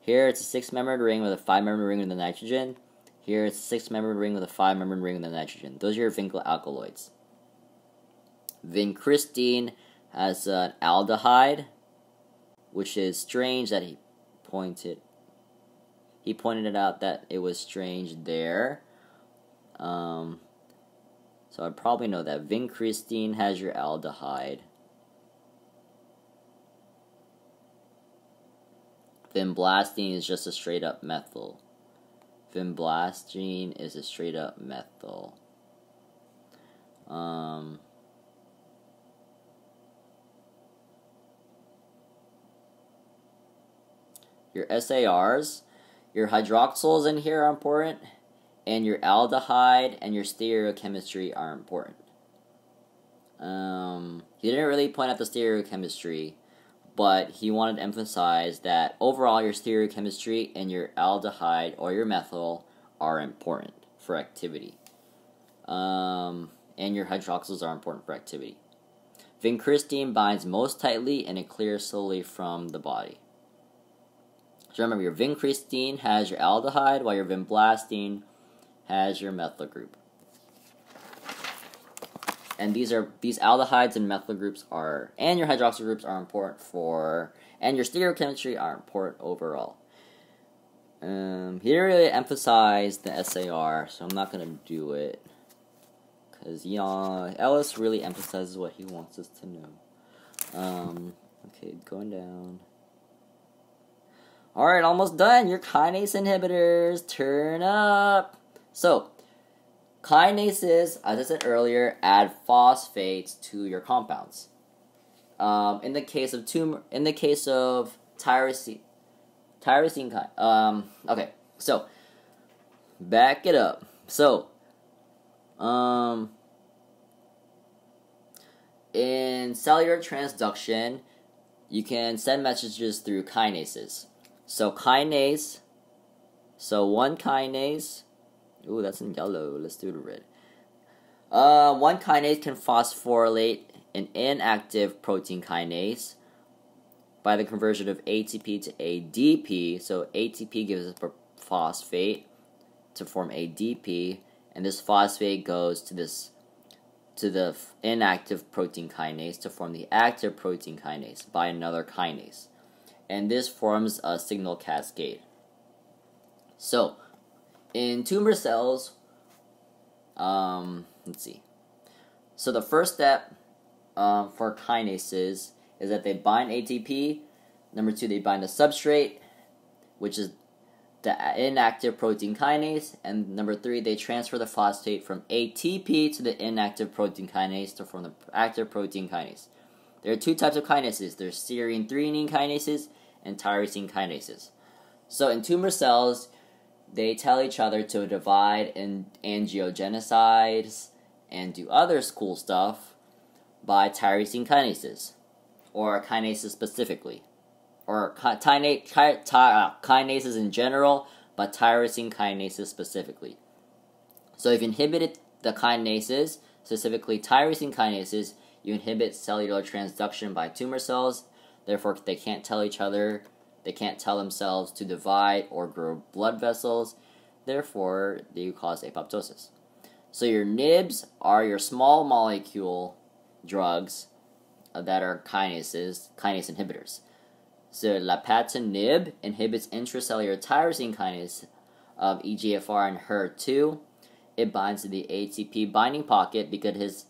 Here it's a 6-membered ring with a 5-member ring with the nitrogen. Here it's a 6-membered ring with a 5-membered ring with the nitrogen. Those are your vinca alkaloids. Vincristine has an aldehyde, which is strange that he pointed it out that it was strange there. So I probably know that vincristine has your aldehyde. Vinblastine is just a straight up methyl. Vinblastine is a straight up methyl. Your SARs, your hydroxyls in here are important, and your aldehyde and your stereochemistry are important. He didn't really point out the stereochemistry, but he wanted to emphasize that overall your stereochemistry and your aldehyde or your methyl are important for activity. And your hydroxyls are important for activity. Vincristine binds most tightly and it clears slowly from the body. So remember, your vincristine has your aldehyde while your vinblastine has your methyl group. And these aldehydes and methyl groups and your hydroxyl groups are important and your stereochemistry are important overall. He didn't really emphasize the SAR, so I'm not going to do it. Because, Ellis really emphasizes what he wants us to know. Okay, going down. Alright, almost done. Your kinase inhibitors, turn up. So, kinases, as I said earlier, add phosphates to your compounds. In the case of tyrosine kind. Okay, so back it up. So, in cellular transduction, you can send messages through kinases. So one kinase. Ooh, that's in yellow. Let's do it in red. One kinase can phosphorylate an inactive protein kinase by the conversion of ATP to ADP. So ATP gives us a phosphate to form ADP, and this phosphate goes to the inactive protein kinase to form the active protein kinase by another kinase. And this forms a signal cascade. So, in tumor cells, let's see. So the first step for kinases is that they bind ATP. Number 2, they bind a substrate, which is the inactive protein kinase. And number 3, they transfer the phosphate from ATP to the inactive protein kinase to form the active protein kinase. There are 2 types of kinases. There's serine threonine kinases and tyrosine kinases. So in tumor cells, they tell each other to divide in angiogenocides and do other cool stuff by tyrosine kinases, or kinases specifically, or kinases in general, but tyrosine kinases specifically. So if you inhibited the kinases, specifically tyrosine kinases, you inhibit cellular transduction by tumor cells. Therefore, they can't tell each other, they can't tell themselves to divide or grow blood vessels. Therefore, they cause apoptosis. So your NIBs are your small molecule drugs that are kinase inhibitors. So lapatinib inhibits intracellular tyrosine kinase of EGFR and HER2. It binds to the ATP binding pocket because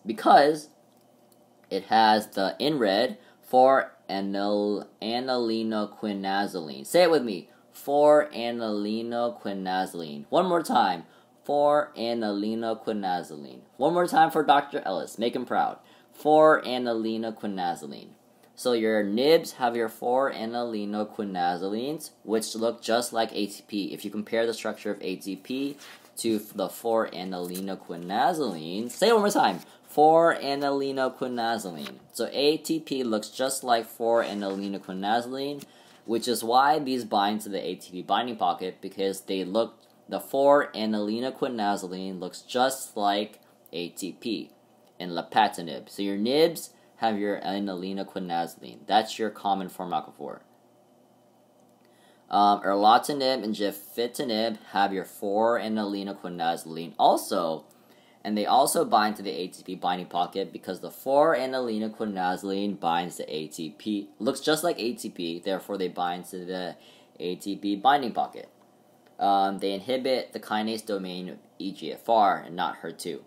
it has the in red 4-anilinoquinazoline. Say it with me. 4-anilinoquinazoline. One more time. 4-anilinoquinazoline. One more time for Dr. Ellis. Make him proud. 4-anilinoquinazoline. So your NIBs have your 4-anilinoquinazolines, which look just like ATP. If you compare the structure of ATP to the 4-anilinoquinazoline, say it one more time. 4-anilinoquinazoline. So ATP looks just like 4-anilinoquinazoline, which is why these bind to the ATP binding pocket, because the 4-anilinoquinazoline looks just like ATP in lapatinib. So your NIBs have your anilinoquinazoline. That's your common pharmacophore. Erlotinib and gefitinib have your 4-anilinoquinazoline also, and they also bind to the ATP binding pocket because the 4-anilinoquinazoline binds to ATP. Looks just like ATP, therefore they bind to the ATP binding pocket. They inhibit the kinase domain of EGFR and not HER2.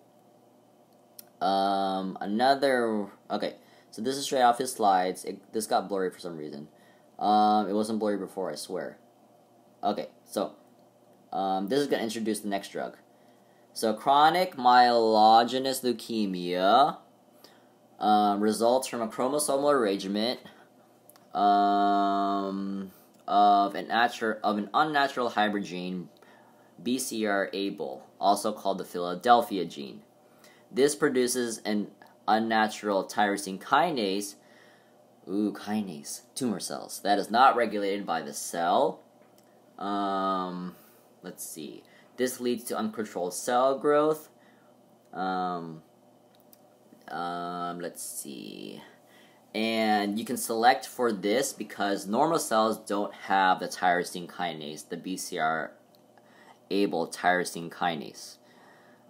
Okay, so this is straight off his slides. This got blurry for some reason. It wasn't blurry before, I swear. Okay, so this is going to introduce the next drug. So chronic myelogenous leukemia results from a chromosomal arrangement of an unnatural hybrid gene, BCR-ABL, also called the Philadelphia gene. This produces an unnatural tyrosine kinase, tumor cells, that is not regulated by the cell. Let's see. This leads to uncontrolled cell growth. Let's see. And you can select for this because normal cells don't have the tyrosine kinase, the BCR-ABL tyrosine kinase.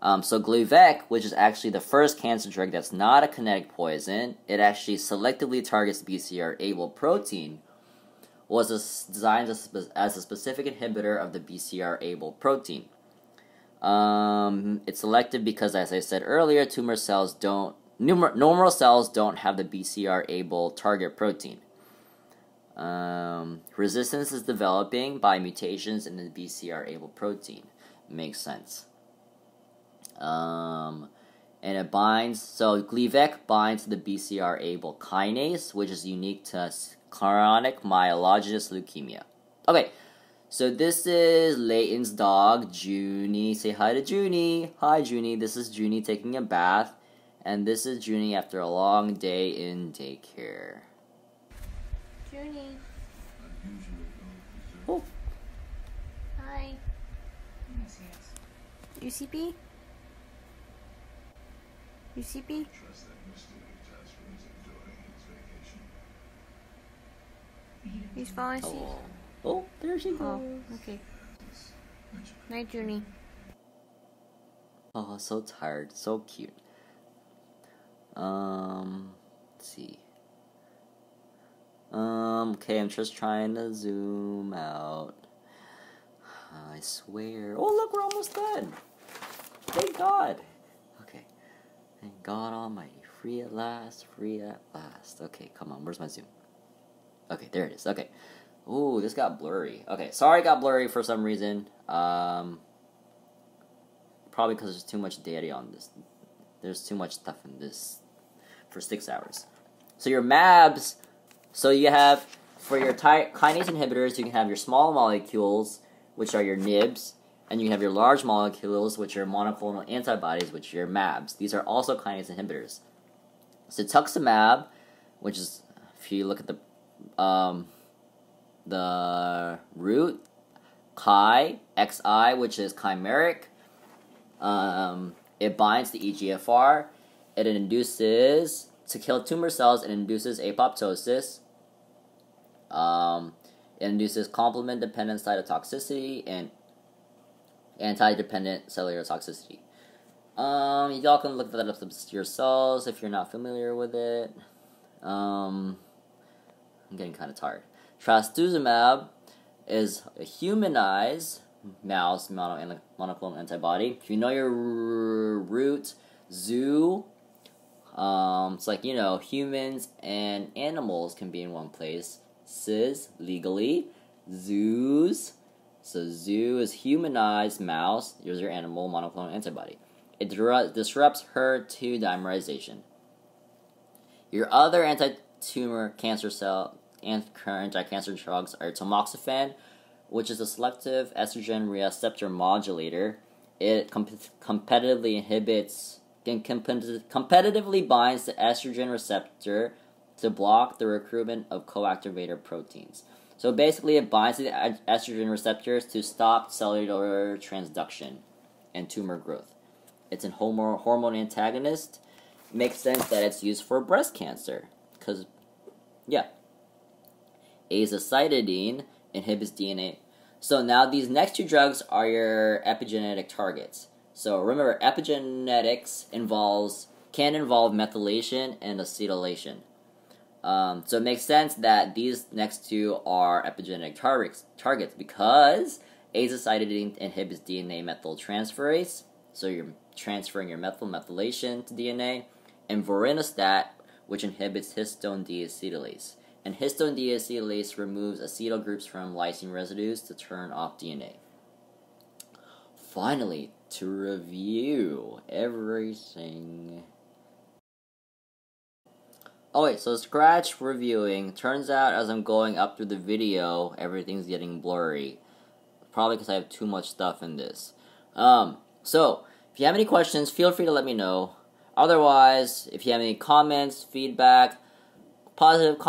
So Gleevec, which is actually the first cancer drug that's not a kinetic poison, it actually selectively targets the BCR-ABL protein, was designed as a specific inhibitor of the BCR-ABL protein. It's selective because, as I said earlier, normal cells don't have the BCR-ABL target protein. Resistance is developing by mutations in the BCR-ABL protein. Makes sense. And it binds, so Gleevec binds to the BCR-ABL kinase, which is unique to chronic myelogenous leukemia. Okay, so this is Leighton's dog, Junie. Say hi to Junie. Hi, Junie. This is Junie taking a bath, and this is Junie after a long day in daycare. Junie. Oh. Hi. UCP? UCP? He's falling asleep. Oh, there she goes. Oh, okay. Night, Junie. Oh, so tired. So cute. Let's see. Okay, I'm just trying to zoom out. I swear. Oh, look, we're almost done. Thank God. Okay. Thank God Almighty. Free at last. Free at last. Okay, come on. Where's my zoom? Okay, there it is. Okay. Ooh, this got blurry. Okay, sorry it got blurry for some reason. Probably because there's too much data on this. There's too much stuff in this for 6 hours. So your MABs, so you have, for your kinase inhibitors, you can have your small molecules, which are your NIBs. And you have your large molecules, which are monoclonal antibodies, which are your mAbs. These are also kinase inhibitors. Cetuximab, which is, if you look at the root, xi, which is chimeric, it binds to EGFR. It induces, to kill tumor cells, it induces apoptosis. It induces complement-dependent cytotoxicity and anti-dependent cellular toxicity. Y'all can look that up yourselves if you're not familiar with it. I'm getting kind of tired. Trastuzumab is a humanized mouse monoclonal antibody. If you know your root, zoo, it's like, humans and animals can be in one place. Cis, legally. Zoos. So zoo is humanized mouse. Here's your animal monoclonal antibody. It disrupts HER2 dimerization. Your other anti-tumor cancer cell and anti-cancer drugs are tamoxifen, which is a selective estrogen receptor modulator. It competitively binds the estrogen receptor to block the recruitment of coactivator proteins. So basically, it binds to the estrogen receptors to stop cellular transduction and tumor growth. It's a hormone antagonist. Makes sense that it's used for breast cancer. Because, azacitidine inhibits DNA. So now these next two drugs are your epigenetic targets. So remember, epigenetics can involve methylation and acetylation. So it makes sense that these next two are epigenetic targets because azacitidine inhibits DNA methyltransferase, so you're transferring your methylation to DNA, and vorinostat, which inhibits histone deacetylase. And histone deacetylase removes acetyl groups from lysine residues to turn off DNA. Finally, to review everything. Oh wait, so scratch reviewing. Turns out as I'm going up through the video, everything's getting blurry. Probably because I have too much stuff in this. So, if you have any questions, feel free to let me know. Otherwise, if you have any comments, feedback, positive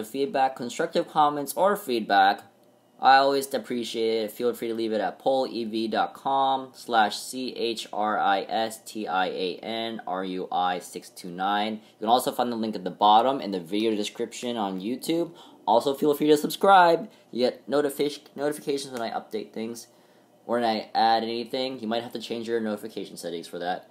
feedback, constructive comments, or feedback, I always appreciate it. Feel free to leave it at pollev.com/CHRISTIANRUI629. You can also find the link at the bottom in the video description on YouTube. Also, feel free to subscribe. You get notifications when I update things or when I add anything. You might have to change your notification settings for that.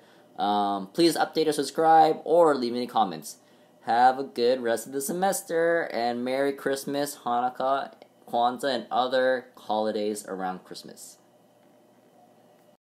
Please update or subscribe or leave any comments. Have a good rest of the semester and Merry Christmas, Hanukkah, Kwanzaa, and other holidays around Christmas.